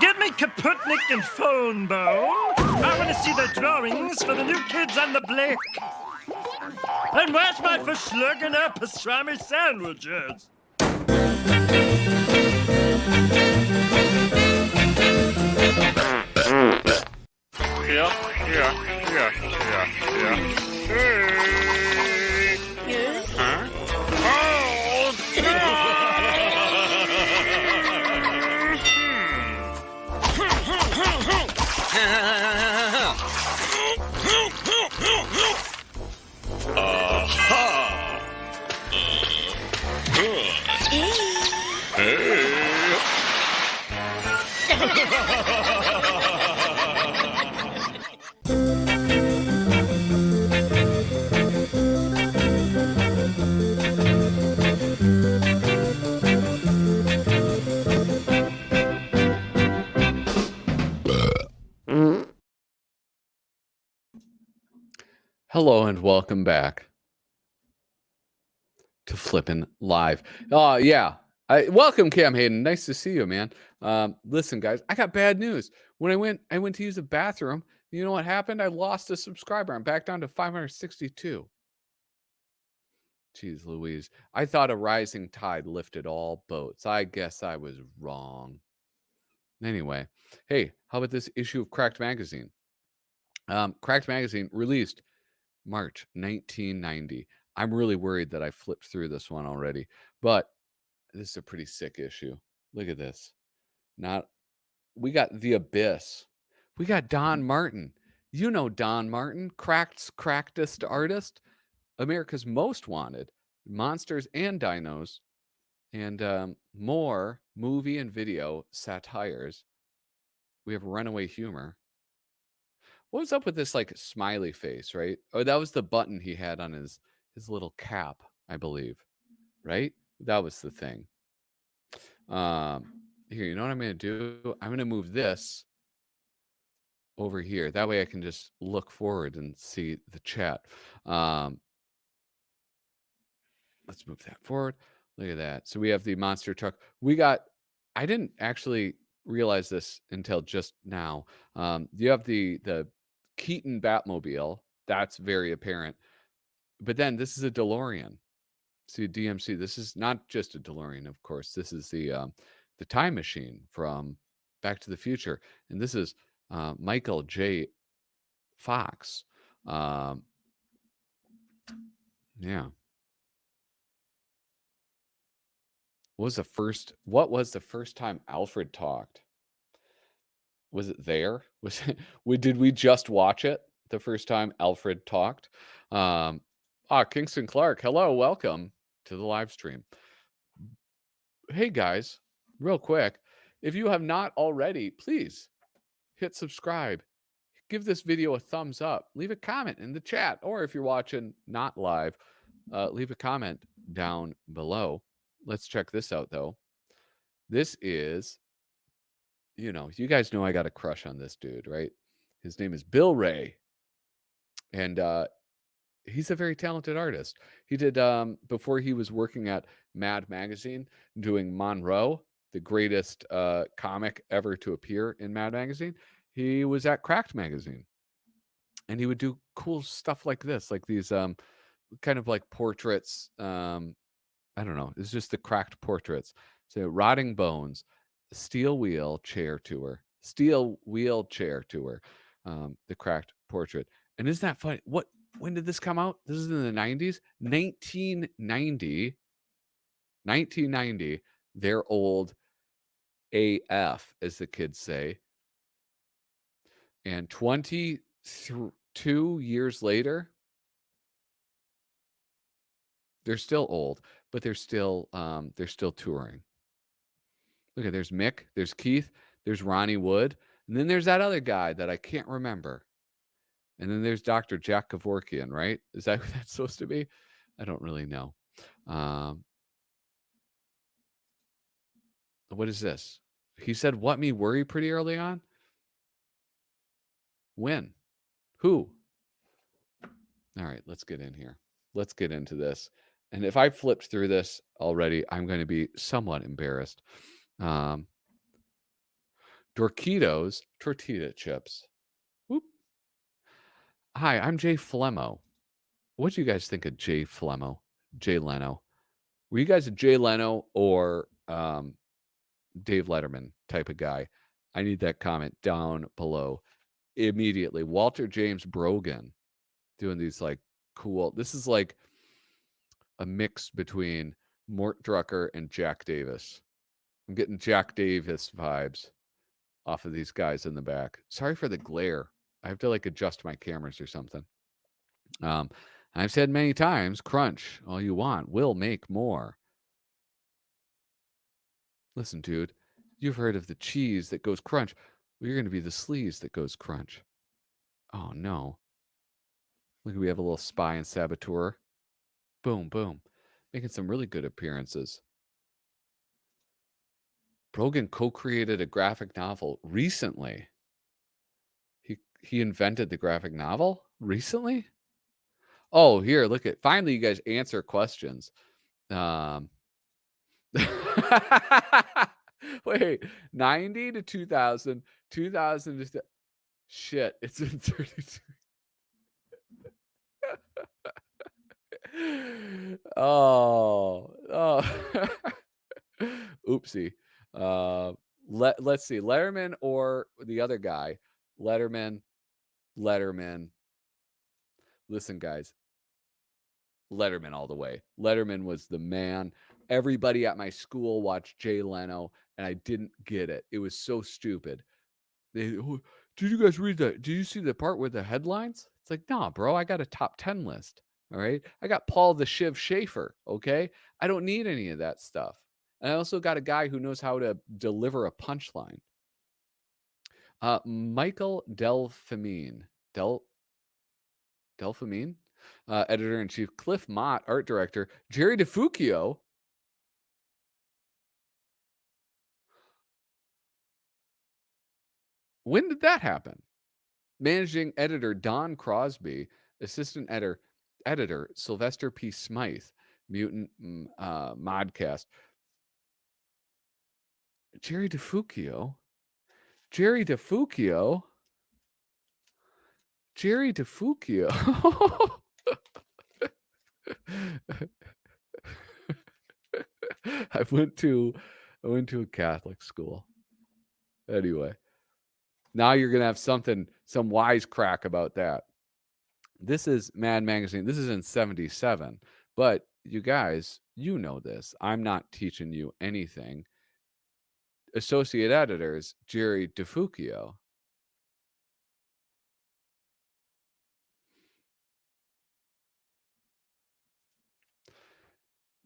Get me Kaputnik and phone bone. I want to see the drawings for the new kids on the block. And where's my verschlungen pastrami sandwiches? Hello and welcome back to Flippin' Live. Oh, yeah. Welcome, Cam Hayden. Nice to see you, man. Listen, guys, I got bad news. When I went to use the bathroom, you know what happened? I lost a subscriber. I'm back down to 562. Jeez Louise. I thought a rising tide lifted all boats. I guess I was wrong. Anyway, hey, how about this issue of Cracked Magazine? Cracked Magazine released March 1990. I'm really worried that I flipped through this one already, but this is a pretty sick issue. Look at this. Not We got The Abyss. We got Don Martin. You know Don Martin, crackedest artist, America's Most Wanted, Monsters and Dinos, and more movie and video satires. We have Runaway Humor. What was up with this like smiley face, right? Oh, that was the button he had on his little cap, I believe, right? That was the thing. Here, you know what I'm going to do? I'm going to move this over here. That way I can just look forward and see the chat. Let's move that forward. Look at that. So we have the monster truck. I didn't actually realize this until just now. You have the Keaton Batmobile. That's very apparent. But then this is a DeLorean. See, DMC. This is not just a DeLorean, of course. This is the time machine from Back to the Future, and this is Michael J. Fox. Yeah. What was the first time Alfred talked? Was it there? Was it, did we just watch it the first time Alfred talked? Kingston Clark, hello, welcome to the live stream. Hey guys, real quick, if you have not already, please hit subscribe. Give this video a thumbs up. Leave a comment in the chat, or if you're watching not live, leave a comment down below. Let's check this out though. This is, you guys know I got a crush on this dude, right? His name is Bill Ray, and he's a very talented artist. He did before he was working at Mad Magazine, doing Monroe, the greatest comic ever to appear in Mad Magazine. He was at Cracked Magazine, and he would do cool stuff like this, like these kind of like portraits. I don't know. It's just the cracked portraits. So Rotting Bones, Steel Wheelchair Tour, the cracked portrait. And isn't that funny? When did this come out? This is in the 90s. 1990. They're old AF, as the kids say. And 22 years later, they're still old, but they're still touring. Look at, there's Mick, there's Keith, there's Ronnie Wood, and then there's that other guy that I can't remember. And then there's Dr. Jack Kevorkian, right? Is that who that's supposed to be? I don't really know. What is this? He said, "What me worry" pretty early on. When? Who? All right, let's get in here. Let's get into this. And if I flipped through this already, I'm going to be somewhat embarrassed. Dorquitos tortilla chips. Whoop. Hi, I'm Jay Flemmo. What do you guys think of Jay Flemmo? Jay Leno. Were you guys a Jay Leno or Dave Letterman type of guy? I need that comment down below immediately. Walter James Brogan doing these like cool. This is like a mix between Mort Drucker and Jack Davis. I'm getting Jack Davis vibes off of these guys in the back. Sorry for the glare. I have to like adjust my cameras or something. I've said many times, crunch all you want. We'll make more. Listen, dude, you've heard of the cheese that goes crunch. Well, you're going to be the sleaze that goes crunch. Oh, no. Look, we have a little spy and saboteur. Boom, boom. Making some really good appearances. Brogan co-created a graphic novel recently. He invented the graphic novel recently? Oh, here, look at. Finally, you guys answer questions. Wait, 90 to 2000, 2000 to shit. It's in 32. Oh. Oopsie. Let's see. Letterman or the other guy. Letterman. Listen, guys. Letterman all the way. Letterman was the man. Everybody at my school watched Jay Leno, and I didn't get it. It was so stupid. "Oh, did you guys read that? Did you see the part with the headlines?" It's like, "Nah, bro, I got a top 10 list. All right. I got Paul the Shiv Schaefer. Okay. I don't need any of that stuff. And I also got a guy who knows how to deliver a punchline. Michael Delphimine, editor in chief, Cliff Mott, art director, Jerry DeFuccio. When did that happen? Managing editor Don Crosby, assistant editor Sylvester P. Smythe, Mutant Modcast. Jerry DeFuccio. Jerry DeFuccio. Jerry DeFuccio. I went to a Catholic school. Anyway, now you're gonna have some wisecrack about that. This is Mad Magazine. This is in 77. But you guys, you know this. I'm not teaching you anything. Associate editors, Jerry DeFuccio.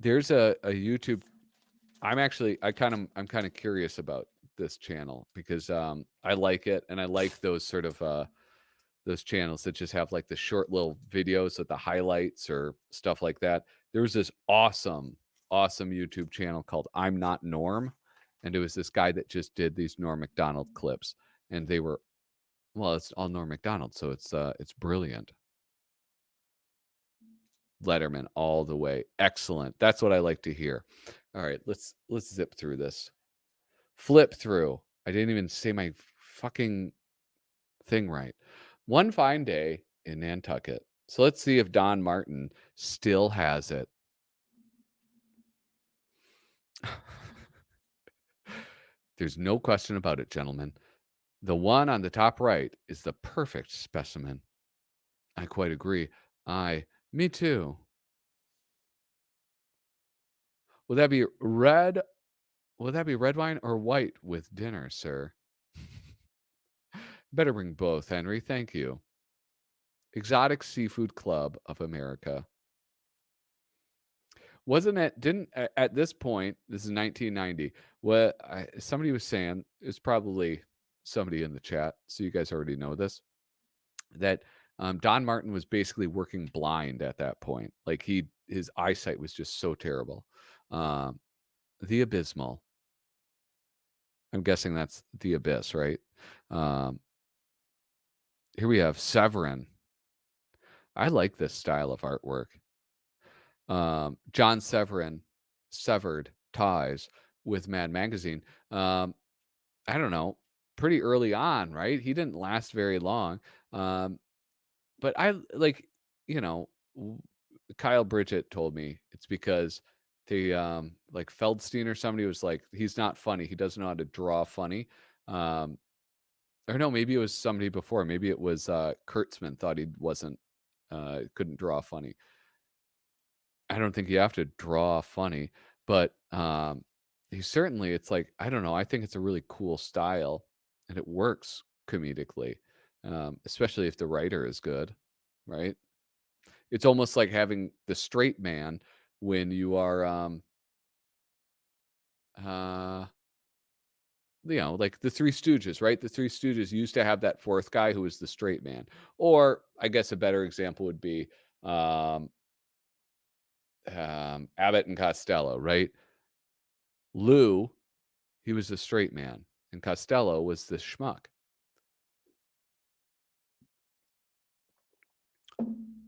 There's a YouTube. I'm kind of curious about this channel because I like it, and I like those sort of those channels that just have like the short little videos with the highlights or stuff like that. There was this awesome YouTube channel called I'm Not Norm, and it was this guy that just did these Norm Macdonald clips, and they were, well, it's all Norm Macdonald, so it's brilliant. Letterman all the way. Excellent. That's what I like to hear. All right, let's zip through this. Flip through. I didn't even say my fucking thing right. One fine day in Nantucket. So let's see if Don Martin still has it. There's no question about it, gentlemen. The one on the top right is the perfect specimen. I quite agree. Me too. Will that be red? Will that be red wine or white with dinner, sir? Better bring both, Henry. Thank you. Exotic Seafood Club of America. Wasn't it? Didn't at this point? This is 1990. What somebody was saying is probably somebody in the chat. So you guys already know this. That Don Martin was basically working blind at that point. Like his eyesight was just so terrible. The Abysmal. I'm guessing that's the Abyss, right? Um, here we have Severin. I like this style of artwork. John Severin severed ties with Mad Magazine. I don't know, pretty early on, right? He didn't last very long. But I like, you know, Kyle Bridget told me it's because the like Feldstein or somebody was like, he's not funny. He doesn't know how to draw funny. Um, or no, maybe it was somebody before. Maybe it was Kurtzman thought he wasn't couldn't draw funny. I don't think you have to draw funny, but he certainly, it's like, I don't know, I think it's a really cool style and it works comedically, especially if the writer is good, right? It's almost like having the straight man when you are uh like the Three Stooges, right? The Three Stooges used to have that fourth guy who was the straight man. Or I guess a better example would be um Abbott and Costello, right? Lou, he was the straight man, and Costello was the schmuck.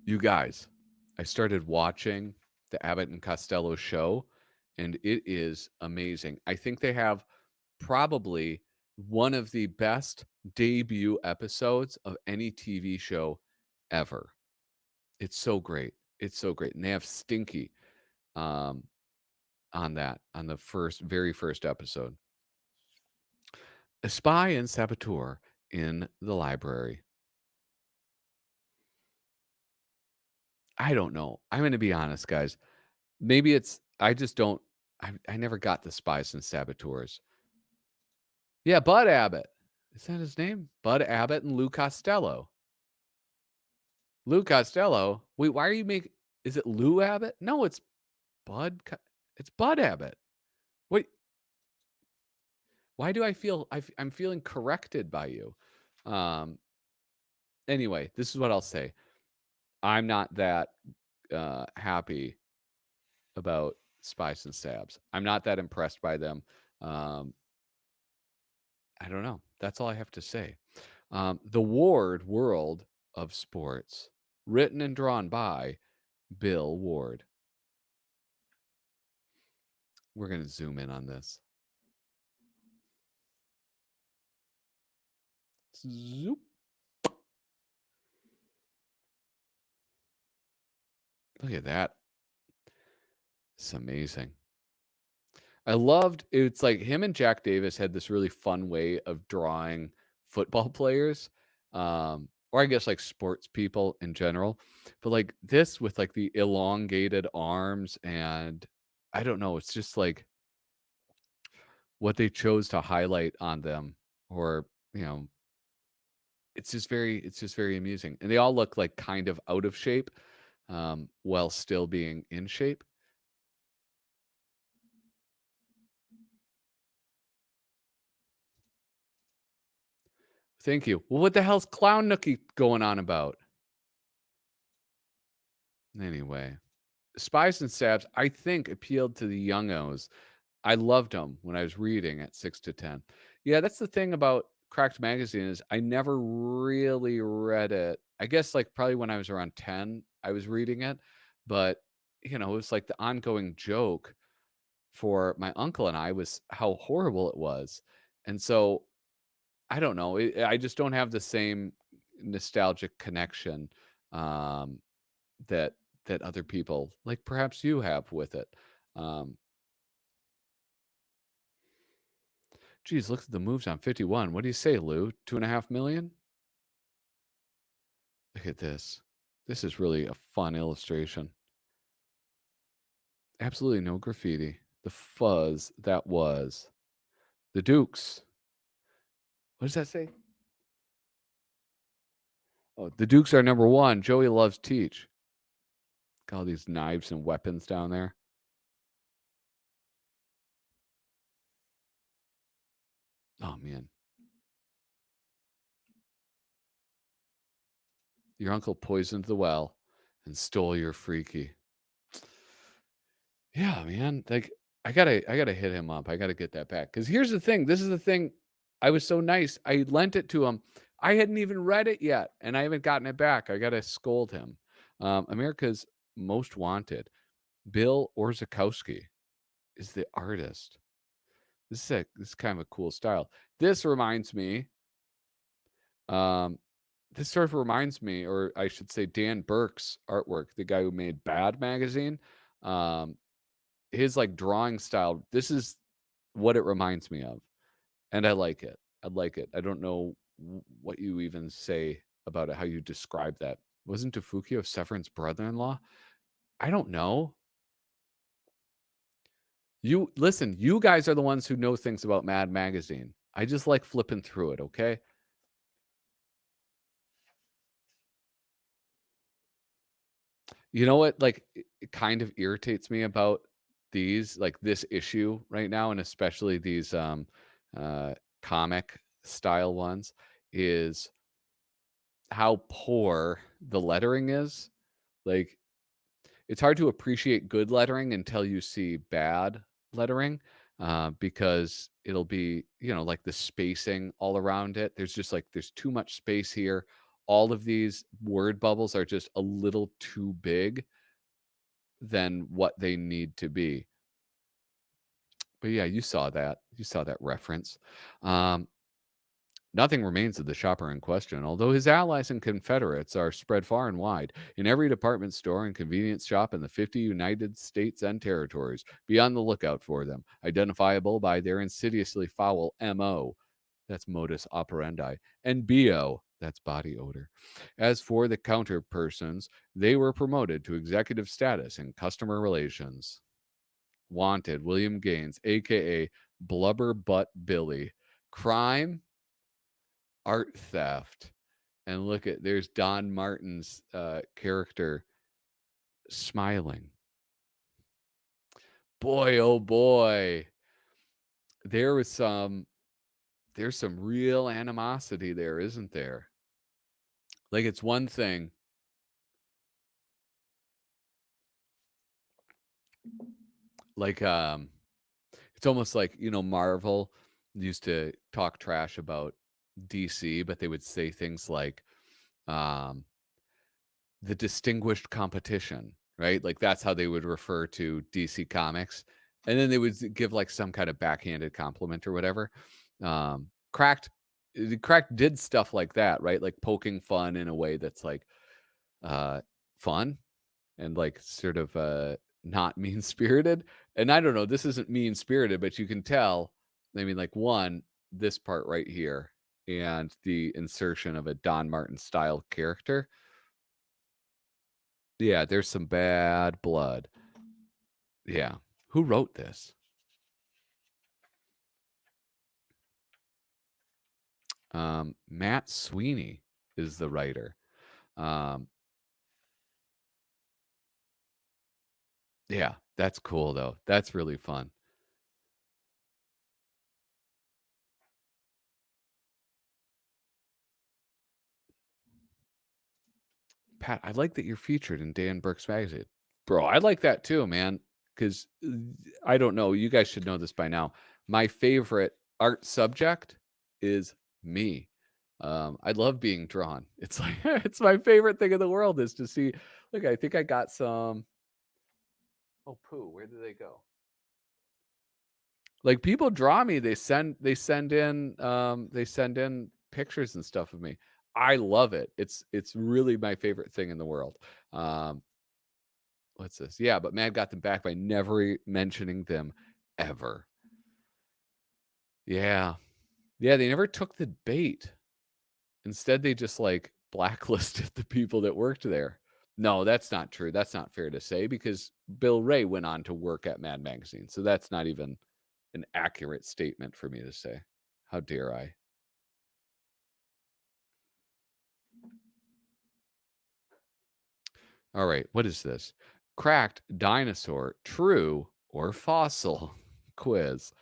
You guys, I started watching the Abbott and Costello show, and it is amazing. I think they have probably one of the best debut episodes of any TV show ever. It's so great. It's so great. And they have Stinky um, on the very first episode. A spy and saboteur in the library. I don't know. I'm gonna be honest, guys. Maybe it's I just don't I never got the Spies and Saboteurs. Yeah, Bud Abbott. Is that his name? Bud Abbott and Lou Costello. Lou Costello? Wait, why are you making is it Lou Abbott? No, it's it's Bud Abbott. Wait, why do I feel I'm feeling corrected by you? Um, anyway, this is what I'll say. I'm not that happy about Spice and Sabs. I'm not that impressed by them. Um, I don't know. That's all I have to say. The Ward World of Sports, written and drawn by Bill Ward. We're going to zoom in on this. Zoop. Look at that. It's amazing. I loved it's like him and Jack Davis had this really fun way of drawing football players. Or I guess like sports people in general. But like this with like the elongated arms and I don't know, it's just like what they chose to highlight on them or, you know, it's just very amusing. And they all look like kind of out of shape while still being in shape. Thank you. Well, what the hell's Clown Nookie going on about? Anyway, Spies and Sabs, I think, appealed to the youngos. I loved them when I was reading at 6 to 10. Yeah, that's the thing about Cracked Magazine is I never really read it. I guess like probably when I was around 10, I was reading it. But, you know, it was like the ongoing joke for my uncle and I was how horrible it was. And so I don't know. I just don't have the same nostalgic connection um, that that other people, like perhaps you have with it. Um, geez, look at the moves on 51. What do you say, Lou? 2.5 million? Look at this. This is really a fun illustration. Absolutely no graffiti. The fuzz that was. The Dukes. What does that say? Oh, the Dukes are number one. Joey loves Teach. Got all these knives and weapons down there. Oh, man. Your uncle poisoned the well and stole your freaky. Yeah, man. Like I gotta hit him up. I gotta get that back. Because here's the thing. This is the thing. I was so nice. I lent it to him. I hadn't even read it yet, and I haven't gotten it back. I gotta scold him. America's Most Wanted. Bill Orzakowski is the artist. This is kind of a cool style. This reminds me. Um, this sort of reminds me, or I should say, Dan Burke's artwork, the guy who made Bad magazine. Um, his like drawing style. This is what it reminds me of, and I like it. I like it. I don't know what you even say about it. How you describe that? Wasn't Tofukio Severin's brother-in-law? I don't know. You listen. You guys are the ones who know things about Mad Magazine. I just like flipping through it. Okay. You know what? Like, it kind of irritates me about these, like this issue right now, and especially these uh, comic style ones, is how poor the lettering is. Like, it's hard to appreciate good lettering until you see bad lettering, because it'll be, you know, like the spacing all around it. There's just like, there's too much space here. All of these word bubbles are just a little too big than what they need to be. But yeah, you saw that. You saw that reference. Um, Nothing remains of the shopper in question, although his allies and Confederates are spread far and wide in every department store and convenience shop in the 50 United States and territories. Be on the lookout for them, identifiable by their insidiously foul MO. That's modus operandi. And BO, that's body odor. As for the counter persons, they were promoted to executive status in customer relations. Wanted, William Gaines, aka Blubber Butt Billy. Crime, art theft. And look at, there's Don Martin's character smiling. Boy, oh boy. There was there's some real animosity there, isn't there? Like, it's one thing, like, it's almost like, Marvel used to talk trash about DC, but they would say things like, um, the distinguished competition, right? Like, that's how they would refer to DC Comics. And then they would give like some kind of backhanded compliment or whatever. Cracked, Cracked did stuff like that, right? Like poking fun in a way that's like uh fun and like sort of not mean spirited. And I don't know, this isn't mean spirited, but you can tell. I mean, like, one, this part right here and the insertion of a Don Martin style character. Yeah, there's some bad blood. Yeah. Who wrote this? Matt Sweeney is the writer. Um, yeah, that's cool though. That's really fun. Pat, I like that you're featured in Dan Burke's magazine. Bro, I like that too, man. Because I don't know, you guys should know this by now. My favorite art subject is me. I love being drawn. It's like it's my favorite thing in the world is to see. Look, I think I got some. Oh, poo. Where did they go? Like, people draw me. They send in pictures and stuff of me. I love it. It's really my favorite thing in the world. Um, what's this? Yeah, but man got them back by never mentioning them ever. Yeah. Yeah, they never took the bait. Instead, they just like blacklisted the people that worked there. No, that's not true. That's not fair to say because Bill Ray went on to work at Mad Magazine. So that's not even an accurate statement for me to say. How dare I? All right, what is this? Cracked dinosaur, true or fossil? Quiz.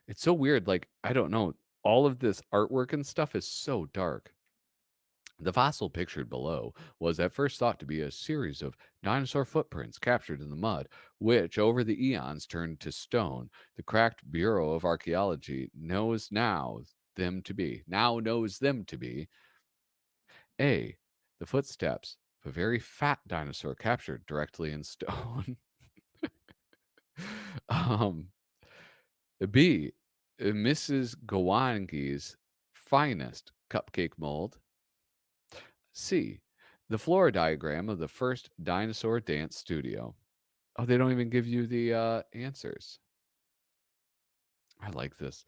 It's so weird. Like, I don't know. All of this artwork and stuff is so dark. The fossil pictured below was at first thought to be a series of dinosaur footprints captured in the mud, which over the eons turned to stone. The cracked Bureau of Archaeology knows them to be A, the footsteps of a very fat dinosaur captured directly in stone. um, B, Mrs. Gawangi's finest cupcake mold. C, the floor diagram of the first dinosaur dance studio. Oh, they don't even give you the answers. I like this.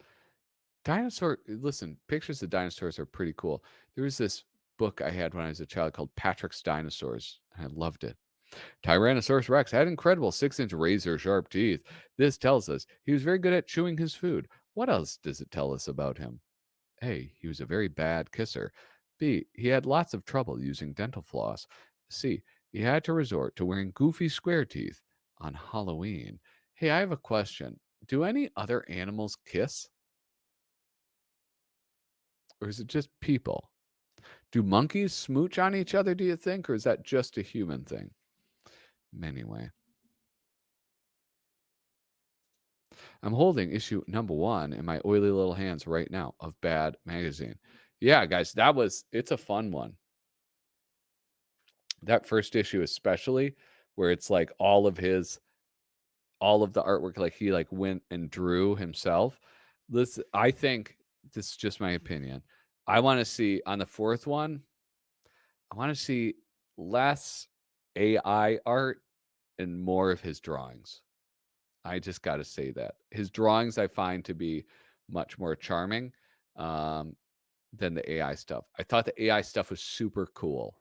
Listen, pictures of dinosaurs are pretty cool. There was this book I had when I was a child called Patrick's Dinosaurs, and I loved it. Tyrannosaurus rex had incredible 6-inch razor sharp teeth. This tells us he was very good at chewing his food. What else does it tell us about him? A, he was a very bad kisser. B, he had lots of trouble using dental floss. C, he had to resort to wearing goofy square teeth on Halloween. Hey, I have a question. Do any other animals kiss? Or is it just people? Do monkeys smooch on each other, do you think? Or is that just a human thing? Anyway. I'm holding issue number 1 in my oily little hands right now of Bad Magazine. Yeah, guys, it's a fun one. That first issue especially, where it's like all of the artwork, like he like went and drew himself. I think this is just my opinion. I want to see on the 4th one, I want to see less AI art and more of his drawings. I just got to say that his drawings I find to be much more charming um, than the AI stuff. I thought the AI stuff was super cool.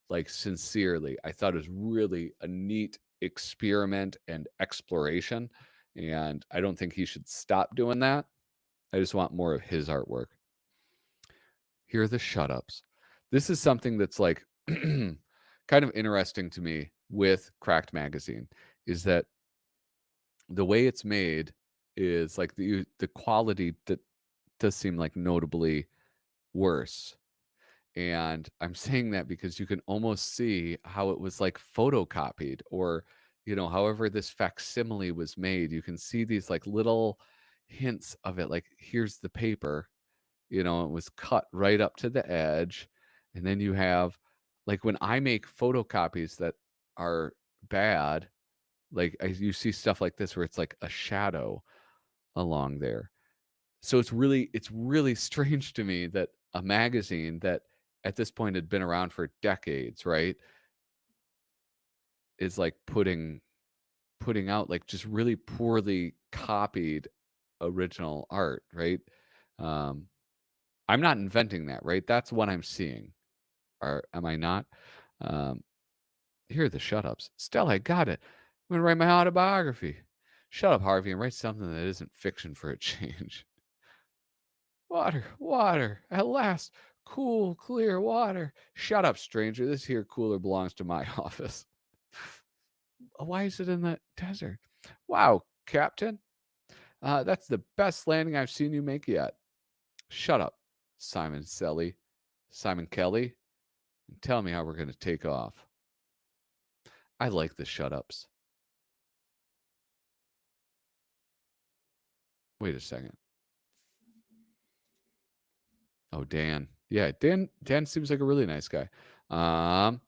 Like sincerely, I thought it was really a neat experiment and exploration. And I don't think he should stop doing that. I just want more of his artwork. Here are the shut ups. This is something that's like kind of interesting to me with Cracked Magazine is that the way it's made is like the quality that does seem like notably worse. And I'm saying that because you can almost see how it was like photocopied or, however this facsimile was made. You can see these like little hints of it. Like, here's the paper, it was cut right up to the edge. And then you have, like, when I make photocopies that are bad, like you see stuff like this where it's like a shadow along there. So it's really strange to me that a magazine that at this point had been around for decades, right, is like putting out like just really poorly copied original art, right? Um, I'm not inventing that, right? That's what I'm seeing. Or am I not? Um, Here are the shut ups. Stella, I got it. I'm gonna write my autobiography. Shut up, Harvey, and write something that isn't fiction for a change. Water, water, at last. Cool, clear water. Shut up, stranger. This here cooler belongs to my office. Why is it in the desert? Wow, Captain. That's the best landing I've seen you make yet. Shut up, Simon Kelly, and tell me how we're going to take off. I like the shut ups. Wait a second. Oh, Dan. Yeah, Dan seems like a really nice guy. Um,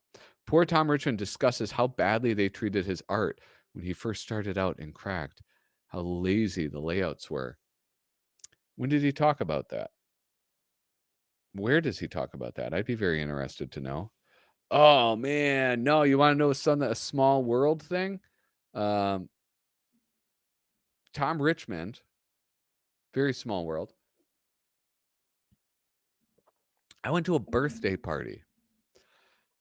Poor Tom Richmond discusses how badly they treated his art when he first started out in Cracked, how lazy the layouts were. When did he talk about that? Where does he talk about that? I'd be very interested to know. Oh man, no, you want to know a small world thing? Um, Tom Richmond, very small world. I went to a birthday party.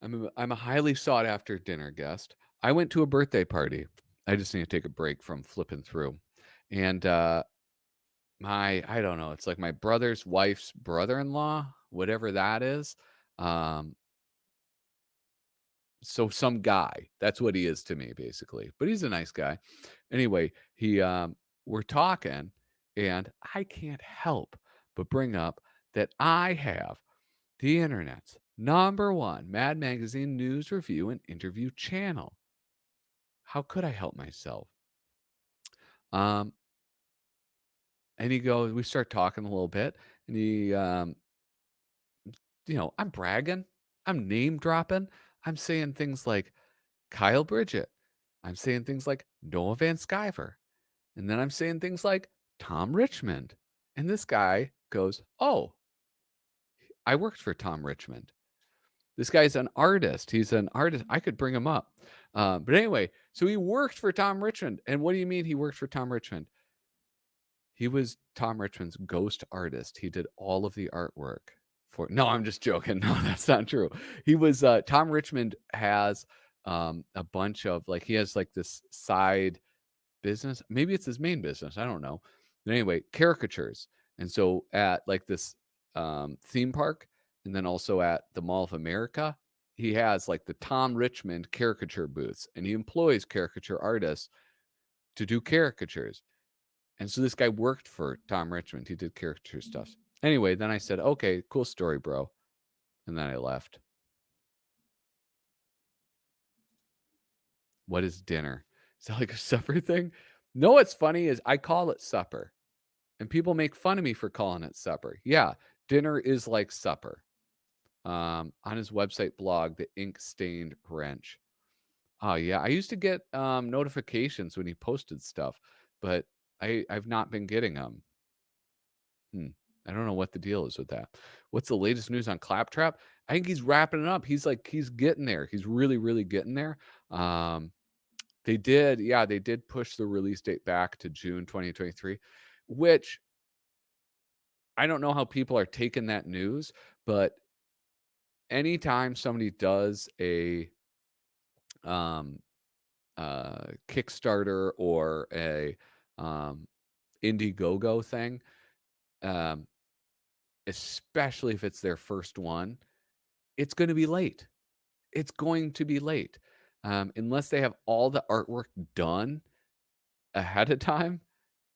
I'm a highly sought after dinner guest. I went to a birthday party. I just need to take a break from flipping through. And I don't know, it's like my brother's wife's brother-in-law, whatever that is. Um so some guy. That's what he is to me basically. But he's a nice guy. Anyway, we're talking and I can't help but bring up that I have the internet's number one Mad Magazine news review and interview channel. How could I help myself? Um, and we start talking a little bit, and I'm bragging, I'm name dropping, I'm saying things like Kyle Bridget, I'm saying things like Noah Van Sciver, and then I'm saying things like Tom Richmond. And this guy goes, "Oh, I worked for Tom Richmond." This guy's an artist. He's an artist. I could bring him up. But anyway, so he worked for Tom Richmond. And what do you mean he worked for Tom Richmond? He was Tom Richmond's ghost artist. He did all of the artwork for. No, I'm just joking. No, that's not true. He was Tom Richmond has a bunch of like he has like this side business. Maybe it's his main business. I don't know. But anyway, caricatures. And so at like this theme park and then also at the Mall of America, he has like the Tom Richmond caricature booths and he employs caricature artists to do caricatures. And so this guy worked for Tom Richmond. He did caricature stuff. Anyway, then I said, "Okay, cool story, bro." And then I left. What is dinner? Is that like a supper thing? No, what's funny is I call it supper. And people make fun of me for calling it supper. Yeah, dinner is like supper. On his website blog, The Ink Stained Wrench. Oh yeah, I used to get notifications when he posted stuff, but I've not been getting them. Hmm. I don't know what the deal is with that. What's the latest news on Claptrap? I think he's wrapping it up. He's getting there. He's really, really getting there. Um, They did, yeah, they did push the release date back to June 2023, which I don't know how people are taking that news, but anytime somebody does a um, Kickstarter or a um, Indiegogo thing, um, especially if it's their first one, it's going to be late. It's going to be late. Unless they have all the artwork done ahead of time,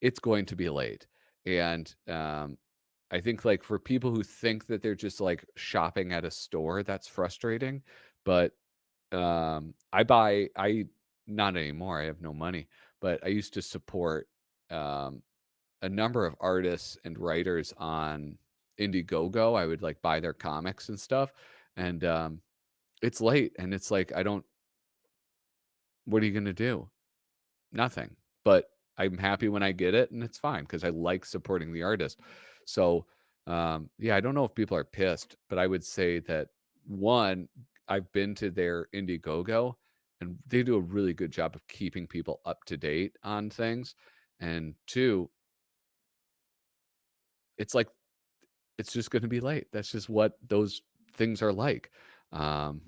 it's going to be late. And I think like for people who think that they're just like shopping at a store, that's frustrating. But I not anymore. I have no money, but I used to support um, a number of artists and writers on Indiegogo. I would like buy their comics and stuff, and it's late, and it's like I don't. What are you gonna do? Nothing. But I'm happy when I get it, and it's fine because I like supporting the artist. So, yeah, I don't know if people are pissed, but I would say that one, I've been to their Indiegogo, and they do a really good job of keeping people up to date on things. And two, it's like it's just going to be late. That's just what those things are like. Um,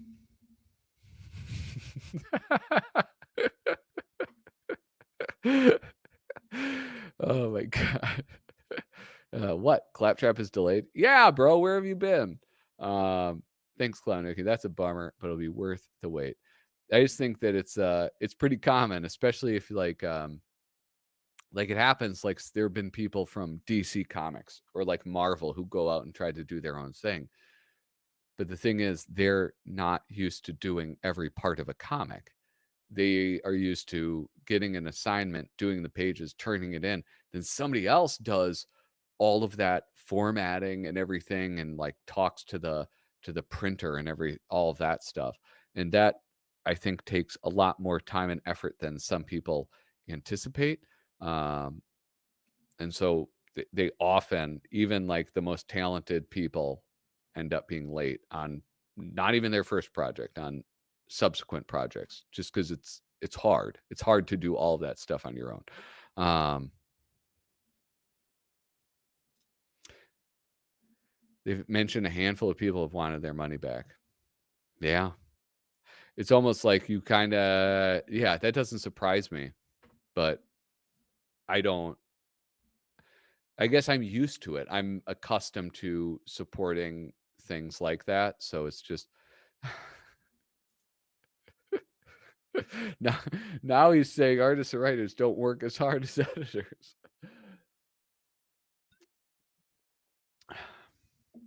oh my god. What? Claptrap is delayed? Yeah, bro, where have you been? Um, thanks, Clown Nikki. That's a bummer, but it'll be worth the wait. I just think that it's pretty common, especially if like it happens, like there have been people from DC Comics or like Marvel who go out and try to do their own thing. But the thing is, they're not used to doing every part of a comic. They are used to getting an assignment, doing the pages, turning it in. Then somebody else does all of that formatting and everything and like talks to the printer and every all of that stuff. And that I think takes a lot more time and effort than some people anticipate. Um, and so they often, even like the most talented people, end up being late on not even their first project, on subsequent projects, just because it's hard. It's hard to do all of that stuff on your own. Um, they've mentioned a handful of people have wanted their money back. Yeah, it's almost like you kind of, yeah, that doesn't surprise me, but I don't. I guess I'm used to it. I'm accustomed to supporting things like that, so it's just now now he's saying artists and writers don't work as hard as editors.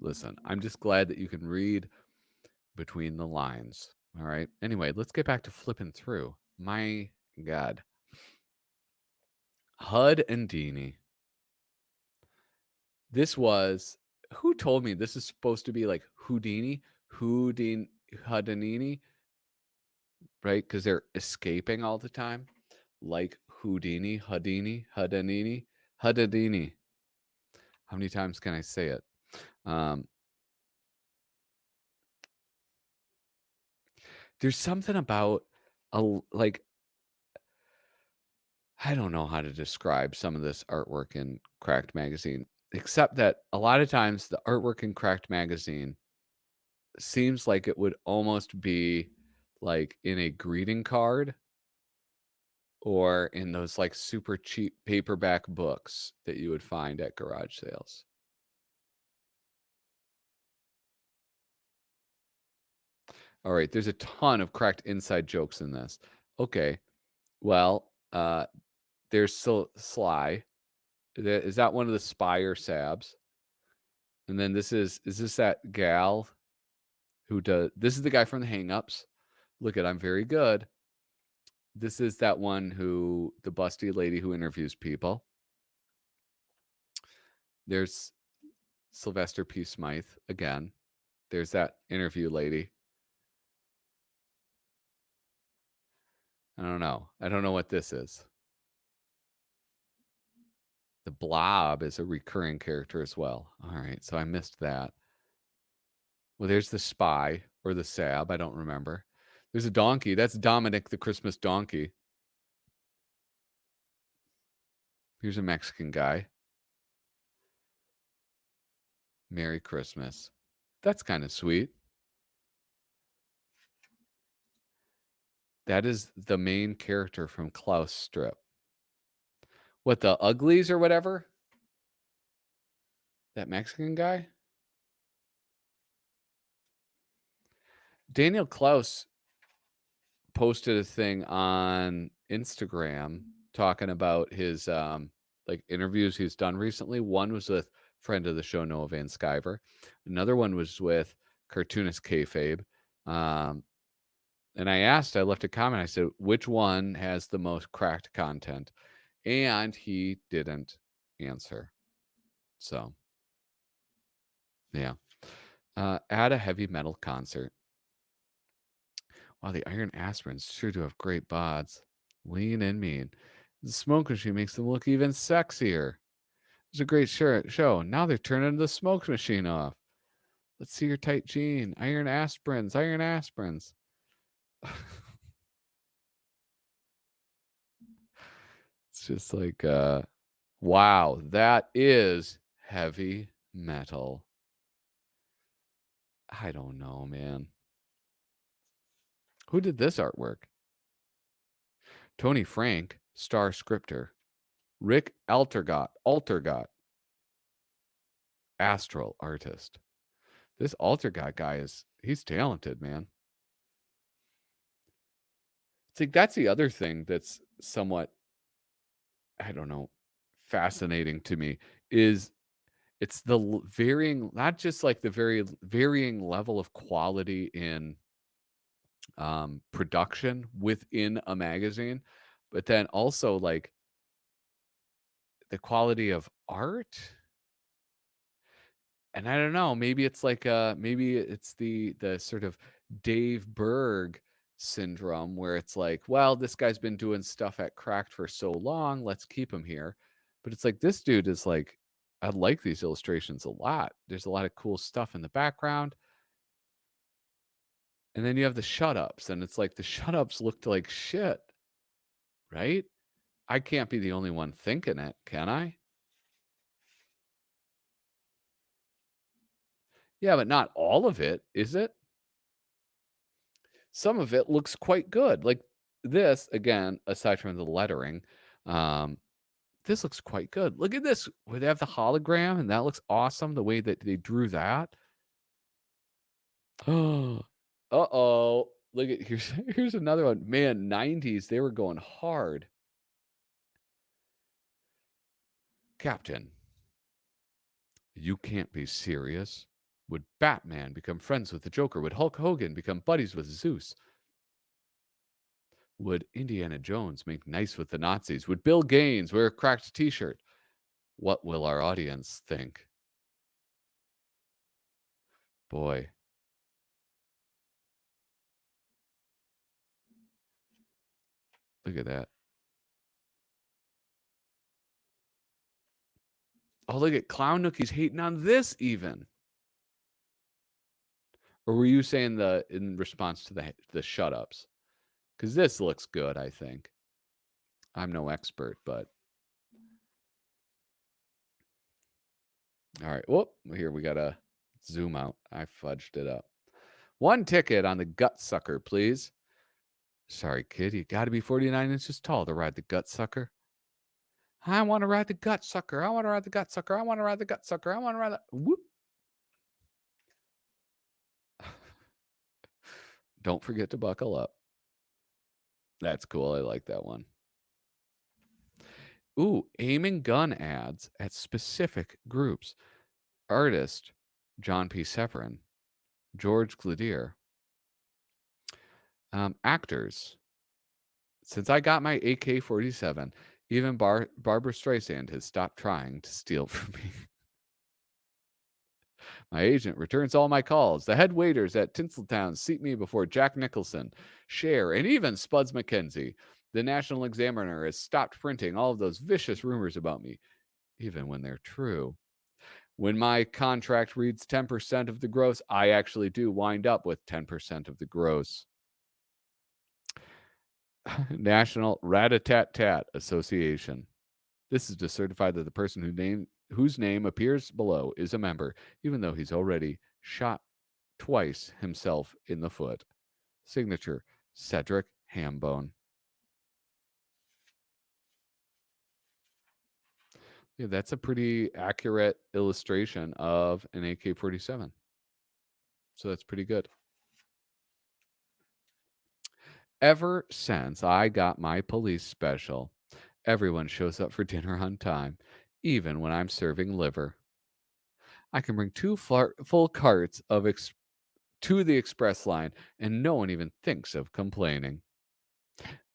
Listen, I'm just glad that you can read between the lines. All right. Anyway, let's get back to flipping through. My God. Hud and Deanie. This was who told me this is supposed to be like Houdini, Houdin Houdini, right? Because they're escaping all the time, like Houdini, Houdini, Houdini, Houdini. How many times can I say it? Um, there's something about like I don't know how to describe some of this artwork in Cracked Magazine, except that a lot of times the artwork in Cracked Magazine seems like it would almost be like in a greeting card or in those like super cheap paperback books that you would find at garage sales. All right, there's a ton of cracked inside jokes in this. Okay, well, there's still Sly. Is that one of the Spire Sabs? And then is this that gal who does this is the guy from the Hang-Ups. Look at I'm very good. This is that one who the busty lady who interviews people. There's Sylvester P. Smythe again. There's that interview lady. I don't know. I don't know what this is. The Blob is a recurring character as well. All right, so I missed that. Well, there's the Spy or the Sab. I don't remember. There's a donkey. That's Dominic the Christmas donkey. Here's a Mexican guy. Merry Christmas. That's kind of sweet. That is the main character from Klaus strip. What, the Uglies or whatever? That Mexican guy? Daniel Klaus posted a thing on Instagram talking about his like interviews he's done recently. One was with friend of the show Noah Van Sciver. Another one was with cartoonist Kayfabe. And I left a comment. I said, which one has the most cracked content? And he didn't answer. So, yeah. At a heavy metal concert. Wow, the Iron Aspirins sure do have great bods. Lean and mean. The smoke machine makes them look even sexier. It's a great show. Now they're turning the smoke machine off. Let's see your tight jean. Iron Aspirins. Iron Aspirins. It's just like, wow, that is heavy metal. I don't know, man. Who did this artwork? Tony Frank, star scripter. Rick Altergott, astral artist. This Altergott guy he's talented, man. It's like that's the other thing that's somewhat, I don't know, fascinating to me is it's the varying, not just like the very varying level of quality in production within a magazine, but then also like the quality of art. And I don't know, maybe it's like maybe it's the sort of Dave Berg syndrome where it's like, well, this guy's been doing stuff at Cracked for so long, let's keep him here. But it's like this dude is like, I like these illustrations a lot. There's a lot of cool stuff in the background. And then you have the shut ups, and it's like the shut ups looked like shit, right? I can't be the only one thinking it, can I? Yeah, but not all of it, is it? Some of it looks quite good. Like this, again, aside from the lettering, um, this looks quite good. Look at this, where they have the hologram, and that looks awesome. The way that they drew that. Oh, uh-oh. Look at here's another one. Man, 90s, they were going hard. Captain, you can't be serious. Would Batman become friends with the Joker? Would Hulk Hogan become buddies with Zeus? Would Indiana Jones make nice with the Nazis? Would Bill Gaines wear a cracked t-shirt? What will our audience think? Boy. Look at that. Oh, look at Clown Nookie's hating on this even. Or were you saying in response to the shut-ups? Because this looks good, I think. I'm no expert, but all right. Whoop, here we gotta zoom out. I fudged it up. 1 ticket on the gut sucker, please. Sorry, kid, you gotta be 49 inches tall to ride the gut sucker. I want to ride the gut sucker. I want to ride the gut sucker. I want to ride the gut sucker. I want to ride the whoop. Don't forget to buckle up. That's cool. I like that one. Ooh, aiming gun ads at specific groups. Artist, John P. Severin. George Gladier. Actors. Since I got my AK-47, even Barbara Streisand has stopped trying to steal from me. My agent returns all my calls. The head waiters at Tinseltown seat me before Jack Nicholson, Cher, and even Spuds MacKenzie. The National Examiner has stopped printing all of those vicious rumors about me, even when they're true. When my contract reads 10% of the gross, I actually do wind up with 10% of the gross. National Rat-a-tat-tat Association. This is to certify that the person whose name appears below is a member, even though he's already shot twice himself in the foot. Signature, Cedric Hambone. Yeah, that's a pretty accurate illustration of an AK-47. So that's pretty good. Ever since I got my police special, everyone shows up for dinner on time, even when I'm serving liver. I can bring two full carts of to the express line, and no one even thinks of complaining.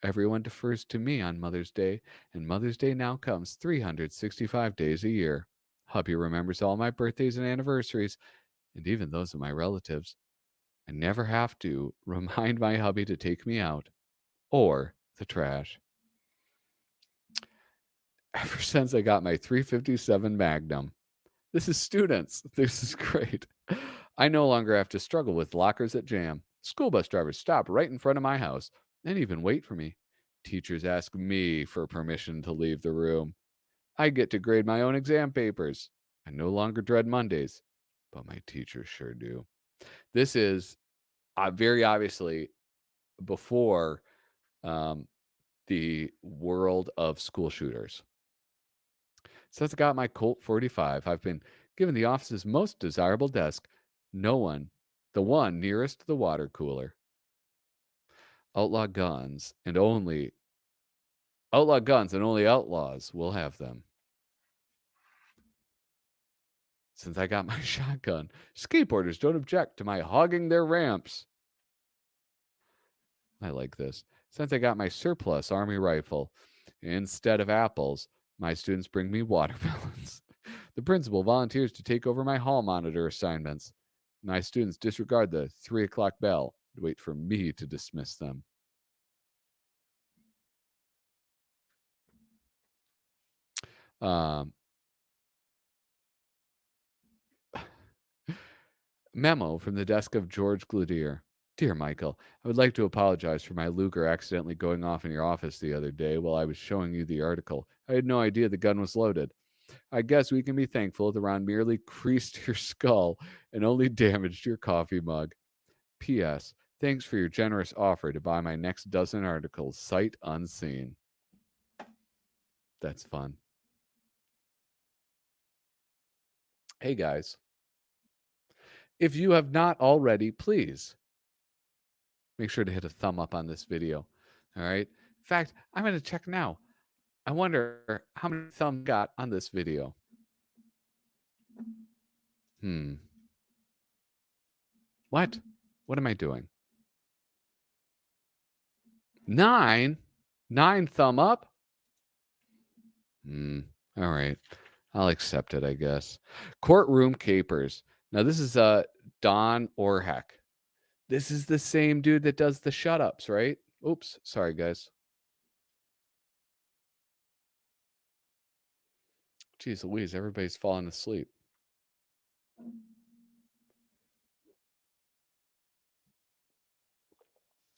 Everyone defers to me on Mother's Day, and Mother's Day now comes 365 days a year. Hubby remembers all my birthdays and anniversaries, and even those of my relatives. I never have to remind my hubby to take me out or the trash. Ever since I got my 357 Magnum, this is students. This is great. I no longer have to struggle with lockers at jam. School bus drivers stop right in front of my house and even wait for me. Teachers ask me for permission to leave the room. I get to grade my own exam papers. I no longer dread Mondays, but my teachers sure do. This is very obviously before um, the world of school shooters. Since I got my Colt 45, I've been given the office's most desirable desk. The one nearest the water cooler. Outlaw guns and only outlaws will have them. Since I got my shotgun, skateboarders don't object to my hogging their ramps. I like this. Since I got my surplus army rifle, instead of apples, my students bring me watermelons. The principal volunteers to take over my hall monitor assignments. My students disregard the 3 o'clock bell and wait for me to dismiss them. Um, Memo from the desk of George Gladier. Dear Michael, I would like to apologize for my Luger accidentally going off in your office the other day while I was showing you the article. I had no idea the gun was loaded. I guess we can be thankful the round merely creased your skull and only damaged your coffee mug. P.S. Thanks for your generous offer to buy my next dozen articles, sight unseen. That's fun. Hey guys, if you have not already, please make sure to hit a thumb up on this video. All right. In fact, I'm going to check now. I wonder how many thumbs got on this video. What? What am I doing? 9? 9 thumb up? All right. I'll accept it, I guess. Courtroom capers. Now this is Don Orheck. This is the same dude that does the shut ups, right? Oops, sorry guys. Jeez Louise, everybody's falling asleep.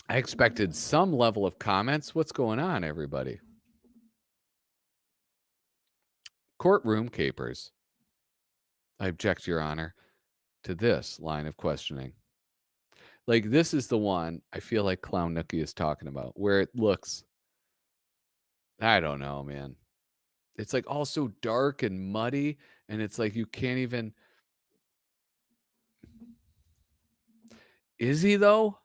I expected some level of comments. What's going on, everybody? Courtroom capers. I object, Your Honor, to this line of questioning. Like, this is the one I feel like Clown Nookie is talking about, where it looks, I don't know, man. It's like all so dark and muddy, and it's like you can't even. Is he, though?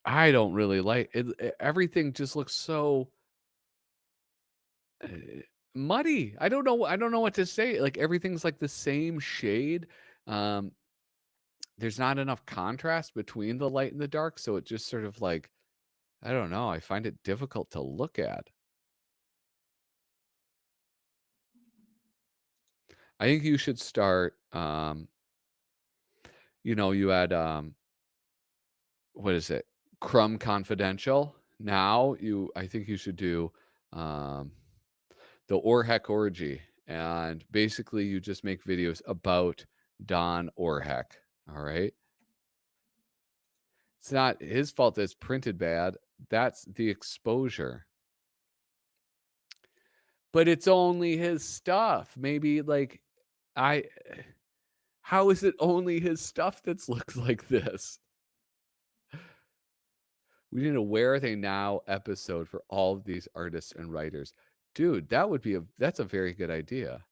I don't really like it. Everything just looks so uh, muddy. I don't know. I don't know what to say. Like everything's like the same shade. Um, there's not enough contrast between the light and the dark, so it just sort of like, I don't know. I find it difficult to look at. I think you should start. You had what is it? Crumb Confidential. Now I think you should do um, the Orheck Orgy, and basically you just make videos about Don Orheck. All right. It's not his fault that it's printed bad. That's the exposure. But it's only his stuff. Maybe like I how is it only his stuff that looks like this? We need a Where Are They Now episode for all of these artists and writers. Dude, that's a very good idea.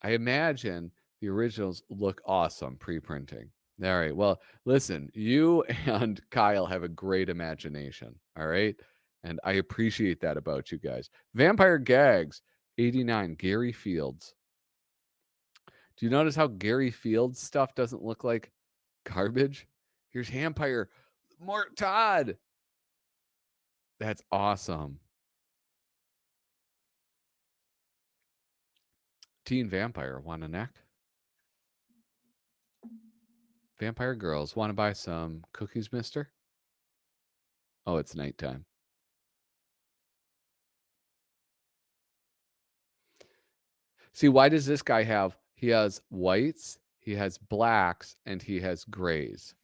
I imagine the originals look awesome pre-printing. All right. Well, listen, you and Kyle have a great imagination. All right. And I appreciate that about you guys. Vampire Gags, 89, Gary Fields. Do you notice how Gary Fields stuff doesn't look like garbage? Here's Vampire Mort Todd. That's awesome. Teen Vampire, want a neck? Vampire Girls, want to buy some cookies, mister? Oh, it's nighttime. See, why does this guy have? He has whites, he has blacks, and he has grays.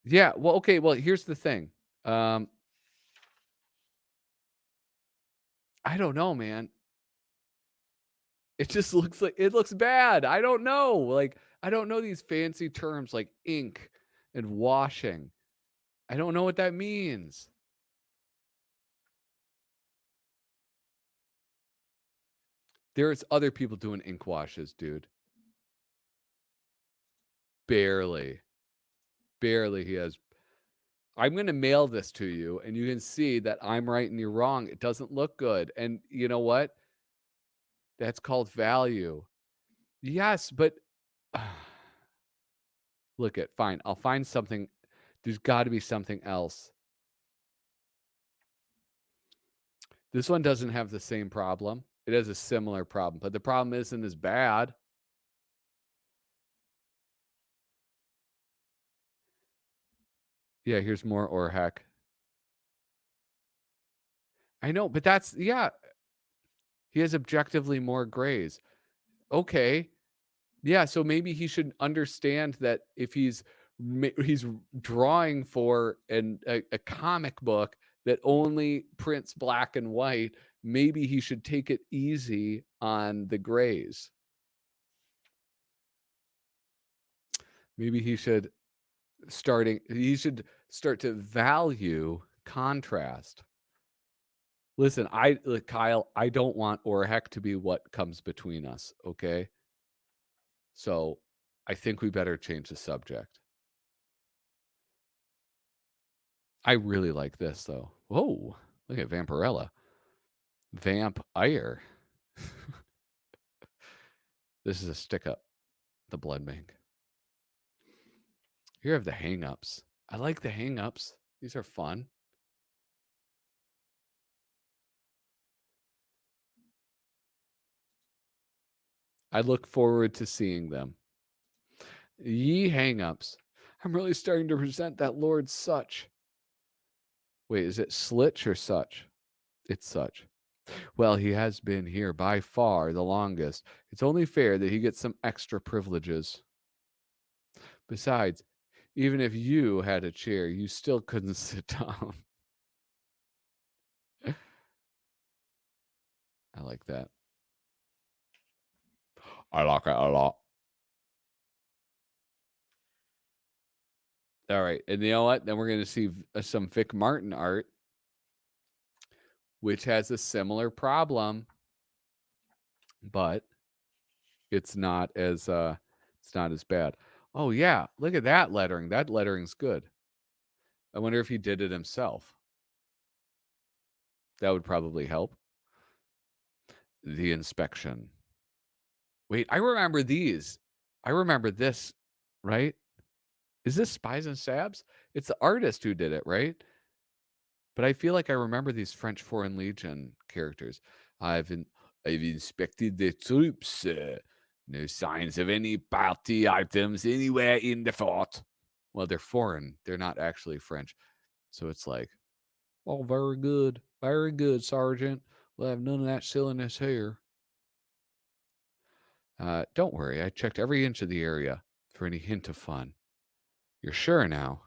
Yeah, well, okay, well, here's the thing. I don't know, man. It just looks like it looks bad. I don't know. Like, I don't know these fancy terms like ink and washing. I don't know what that means. There's other people doing ink washes, dude. Barely. Barely he has. I'm going to mail this to you and you can see that I'm right and you're wrong. It doesn't look good. And you know what? That's called value. Yes, but look at fine. I'll find something. There's got to be something else. This one doesn't have the same problem. It has a similar problem, but the problem isn't as bad. Yeah, here's more or heck. I know, but that's yeah. He has objectively more grays. Okay. Yeah, so maybe he should understand that if he's drawing for a comic book that only prints black and white, maybe he should take it easy on the grays. Maybe he should start to value contrast. Listen, Kyle, I don't want or heck to be what comes between us, okay? So I think we better change the subject. I really like this though. Whoa, look at Vampirella. Vampire. This is a stick up, the blood bank. Here have the hang-ups. I like the hang-ups. These are fun. I look forward to seeing them. Ye hang-ups. I'm really starting to resent that Lord Such. Wait, is it Slitch or Such? It's Such. Well, he has been here by far the longest. It's only fair that he gets some extra privileges. Besides, even if you had a chair, you still couldn't sit down. I like that. I like it a lot. All right. And you know what? Then we're going to see some Vic Martin art, which has a similar problem, but it's not as bad. Oh yeah, look at that lettering. That lettering's good. I wonder if he did it himself. That would probably help. The inspection. Wait, I remember these. I remember this, right? Is this Spies and Stabs? It's the artist who did it, right? But I feel like I remember these French Foreign Legion characters. I've inspected the troops. No signs of any party items anywhere in the fort. Well, they're foreign. They're not actually French. So it's like, oh, very good. Very good, Sergeant. We'll have none of that silliness here. Don't worry, I checked every inch of the area for any hint of fun. You're sure now?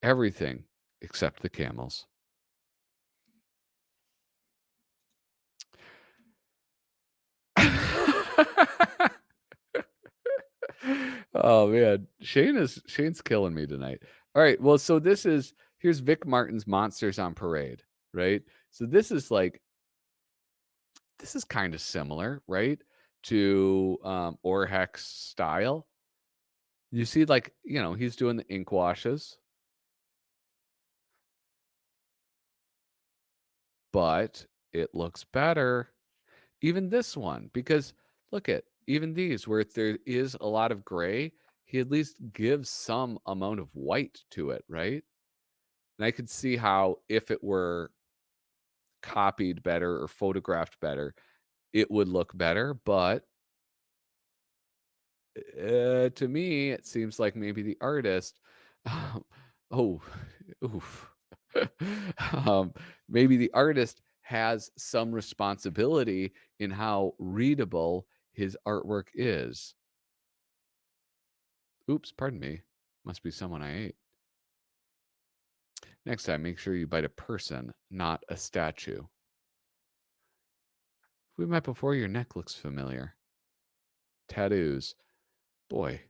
Everything except the camels. Oh man, Shane's killing me tonight. All right, well, so here's Vic Martin's Monsters on Parade, right? So this is kind of similar, right, to Orheck's style. You see, like, he's doing the ink washes, but it looks better. Even this one, because look at even these where there is a lot of gray, he at least gives some amount of white to it, right? And I could see how if it were copied better or photographed better, it would look better. But to me, it seems like maybe the artist, um, oh, oof, um, maybe the artist has some responsibility in how readable his artwork is. Oops, pardon me. Must be someone I ate. Next time, make sure you bite a person, not a statue. If we met before, your neck looks familiar. Tattoos. Boy,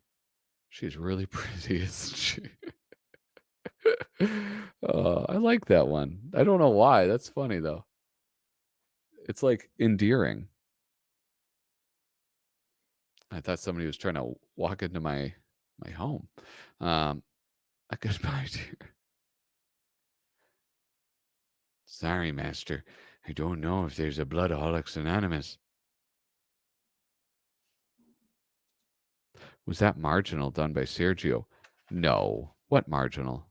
she's really pretty, isn't she? I like that one. I don't know why. That's funny though. It's like endearing. I thought somebody was trying to walk into my home. A goodbye, dear. Sorry, master. I don't know if there's a Bloodaholics Anonymous. Was that Marginal done by Sergio? No. What Marginal?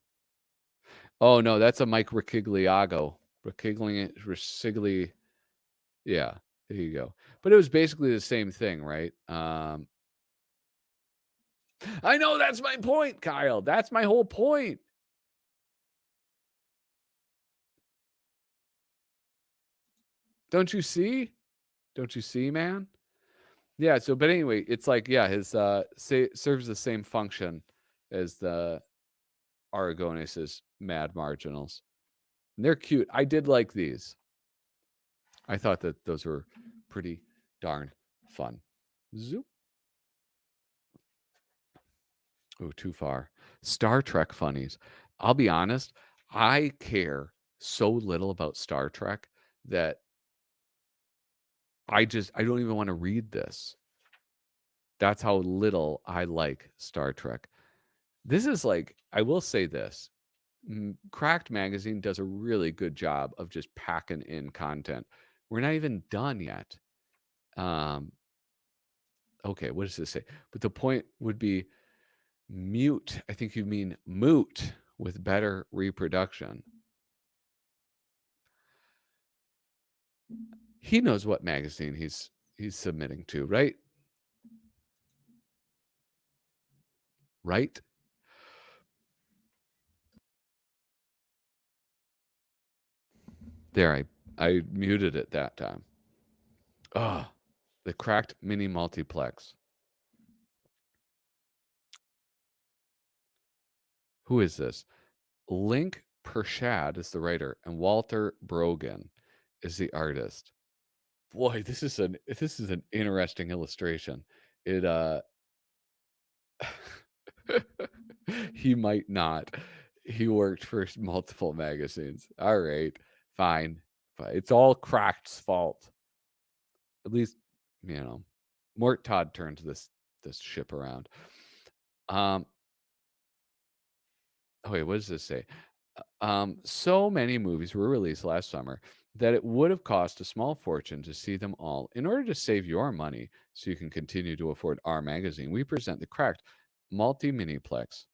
Oh no, that's a Mike Riccigliago. Ricigli. Yeah, there you go. But it was basically the same thing, right? I know, that's my point, Kyle. That's my whole point. Don't you see? Don't you see, man? Yeah, so but anyway, it's like, yeah, his serves the same function as the Aragones' Mad Marginals. And they're cute. I did like these. I thought that those were pretty darn fun. Zoop. Oh, too far. Star Trek funnies. I'll be honest, I care so little about Star Trek that I don't even want to read this. That's how little I like Star Trek. This is like, I will say this. Cracked Magazine does a really good job of just packing in content. We're not even done yet. Okay, what does this say? But the point would be mute. I think you mean moot with better reproduction. He knows what magazine he's submitting to, right? Right? There, I muted it that time. Ah, the cracked mini multiplex. Who is this? Link Pershad is the writer, and Walter Brogan is the artist. Boy, this is an interesting illustration. It he might not. He worked for multiple magazines. All right, fine. But it's all Cracked's fault. At least, Mort Todd turned this ship around. Oh wait, what does this say? So many movies were released last summer that it would have cost a small fortune to see them all. In order to save your money so you can continue to afford our magazine, we present the Cracked multi-miniplex.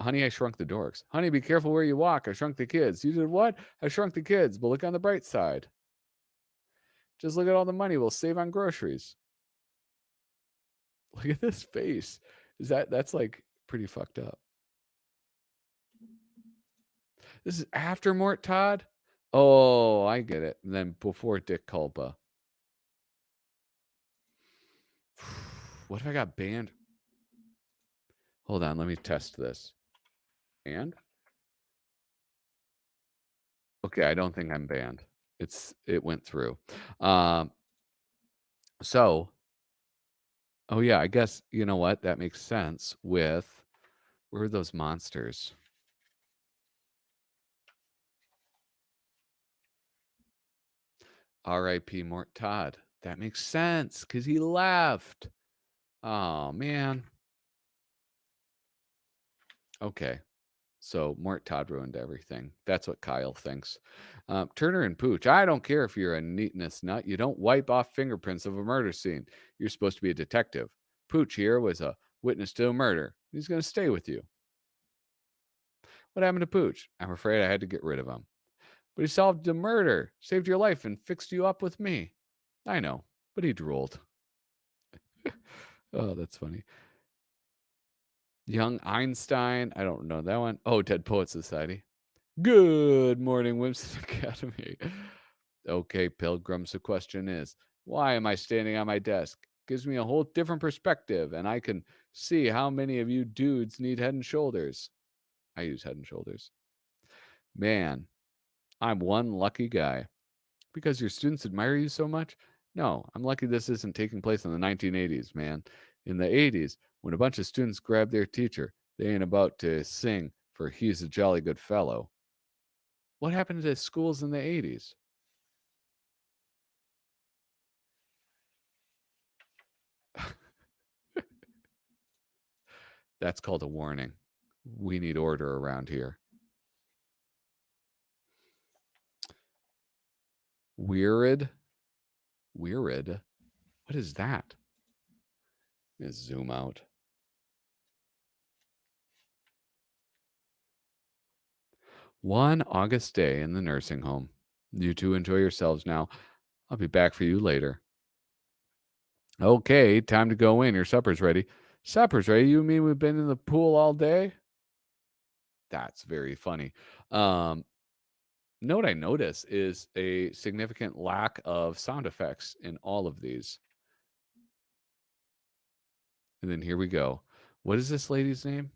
Honey, I Shrunk the Dorks. Honey, be careful where you walk. I shrunk the kids. You did what? I shrunk the kids, but look on the bright side. Just look at all the money we'll save on groceries. Look at this face. That's like pretty fucked up. This is after Mort Todd? Oh, I get it. And then before Dick Culpa. What if I got banned? Hold on, let me test this. And okay, I don't think I'm banned. It went through. Um, so oh yeah, I guess you know what? That makes sense with where are those monsters? R.I.P. Mort Todd. That makes sense because he left. Oh man. Okay. So Mort Todd ruined everything. That's what Kyle thinks. Turner and Pooch. I don't care if you're a neatness nut. You don't wipe off fingerprints of a murder scene. You're supposed to be a detective. Pooch here was a witness to a murder. He's going to stay with you. What happened to Pooch? I'm afraid I had to get rid of him. But he solved the murder, saved your life, and fixed you up with me. I know, but he drooled. Oh, that's funny. Young Einstein. I don't know that one. Oh, Dead Poet Society. Good morning, Winston Academy. Okay, Pilgrims, the question is, why am I standing on my desk? Gives me a whole different perspective, and I can see how many of you dudes need Head and Shoulders. I use Head and Shoulders. Man, I'm one lucky guy. Because your students admire you so much? No, I'm lucky this isn't taking place in the 1980s, man. In the 80s, when a bunch of students grab their teacher, they ain't about to sing for He's a Jolly Good Fellow. What happened to schools in the 80s? That's called a warning. We need order around here. Weird? Weird? What is that? Let's zoom out. One August day in the nursing home. You two enjoy yourselves now. I'll be back for you later. Okay, time to go in. Your supper's ready. Supper's ready? You mean we've been in the pool all day? That's very funny. Um, Note I notice is a significant lack of sound effects in all of these. And then here we go. What is this lady's name?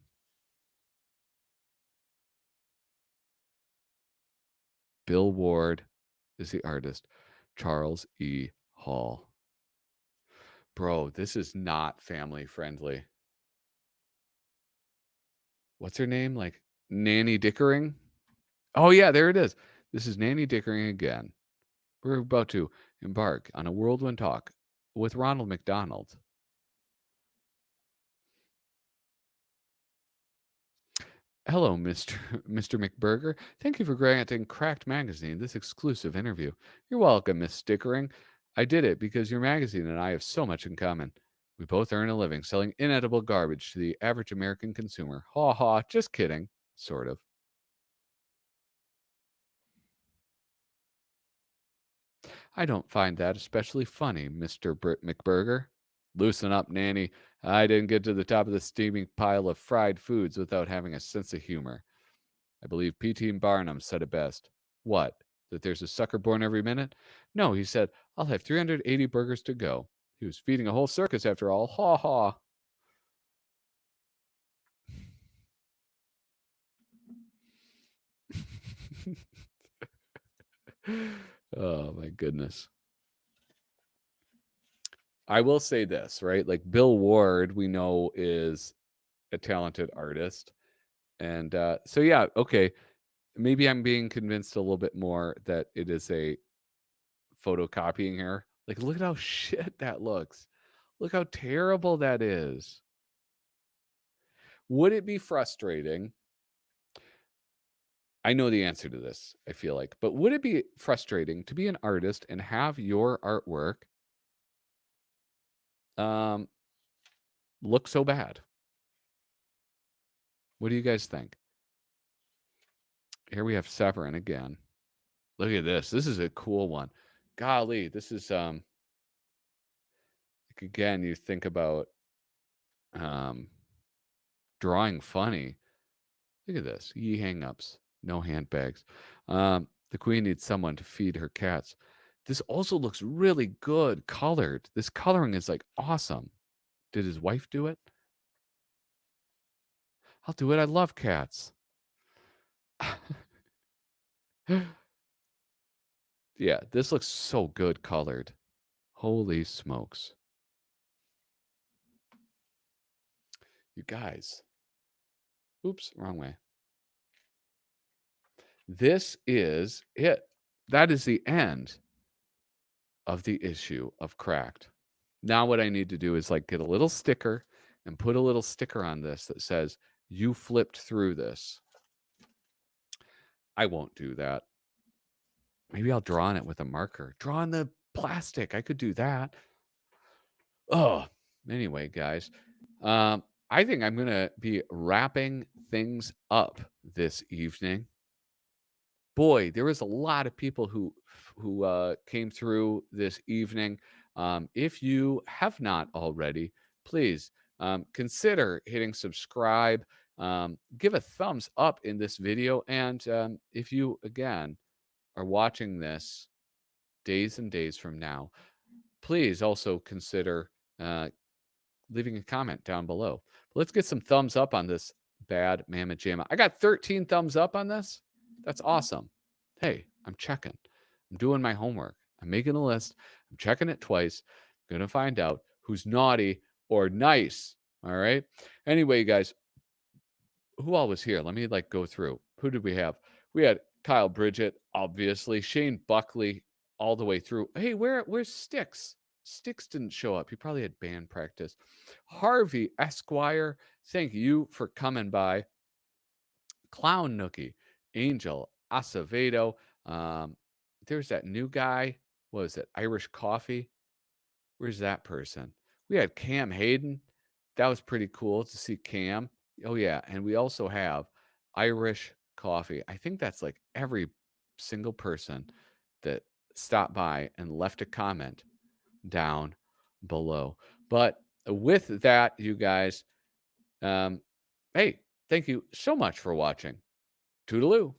Bill Ward is the artist. Charles E. Hall. Bro, this is not family friendly. What's her name? Like Nanny Dickering? Oh, yeah, there it is. This is Nanny Dickering again. We're about to embark on a whirlwind talk with Ronald McDonald. Hello, Mr. Mr. McBurger. Thank you for granting Cracked Magazine this exclusive interview. You're welcome, Miss Stickering. I did it because your magazine and I have so much in common. We both earn a living selling inedible garbage to the average American consumer. Ha ha, just kidding. Sort of. I don't find that especially funny, Mr. McBurger. Loosen up, Nanny. I didn't get to the top of the steaming pile of fried foods without having a sense of humor. I believe P.T. Barnum said it best. What? That there's a sucker born every minute? No, he said, I'll have 380 burgers to go. He was feeding a whole circus after all. Ha ha. Oh, my goodness. I will say this, right? Like Bill Ward, we know is a talented artist. And so, yeah, okay. Maybe I'm being convinced a little bit more that it is a photocopying here. Like, look at how shit that looks. Look how terrible that is. Would it be frustrating? I know the answer to this, I feel like, but would it be frustrating to be an artist and have your artwork um, look so bad? What do you guys think? Here we have Severin again. Look at this. This is a cool one. Golly, this is like again, you think about um drawing funny. Look at this. Ye hangups. No handbags. The queen needs someone to feed her cats. This also looks really good colored. This coloring is like awesome. Did his wife do it? I'll do it. I love cats. Yeah, this looks so good colored. Holy smokes. You guys. Oops, wrong way. This is it. That is the end of the issue of Cracked. Now what I need to do is like get a little sticker and put a little sticker on this that says you flipped through this. I won't do that. Maybe I'll draw on it with a marker. Draw on the plastic. I could do that. Oh, anyway, guys. I think I'm gonna be wrapping things up this evening. Boy, there was a lot of people who came through this evening. If you have not already, please consider hitting subscribe. Give a thumbs up in this video, and if you again are watching this days and days from now, please also consider leaving a comment down below. But let's get some thumbs up on this bad mamma jamma. I got 13 thumbs up on this. That's awesome. Hey, I'm checking. I'm doing my homework. I'm making a list. I'm checking it twice. I'm going to find out who's naughty or nice. All right. Anyway, guys, who all was here? Let me like go through. Who did we have? We had Kyle Bridget, obviously. Shane Buckley, all the way through. Hey, where's Sticks? Sticks didn't show up. He probably had band practice. Harvey Esquire, thank you for coming by. Clown Nookie, Angel Acevedo. There's that new guy. What was it? Irish Coffee. Where's that person? We had Cam Hayden. That was pretty cool to see Cam. Oh, yeah. And we also have Irish Coffee. I think that's like every single person that stopped by and left a comment down below. But with that, you guys, hey, thank you so much for watching. Toodaloo.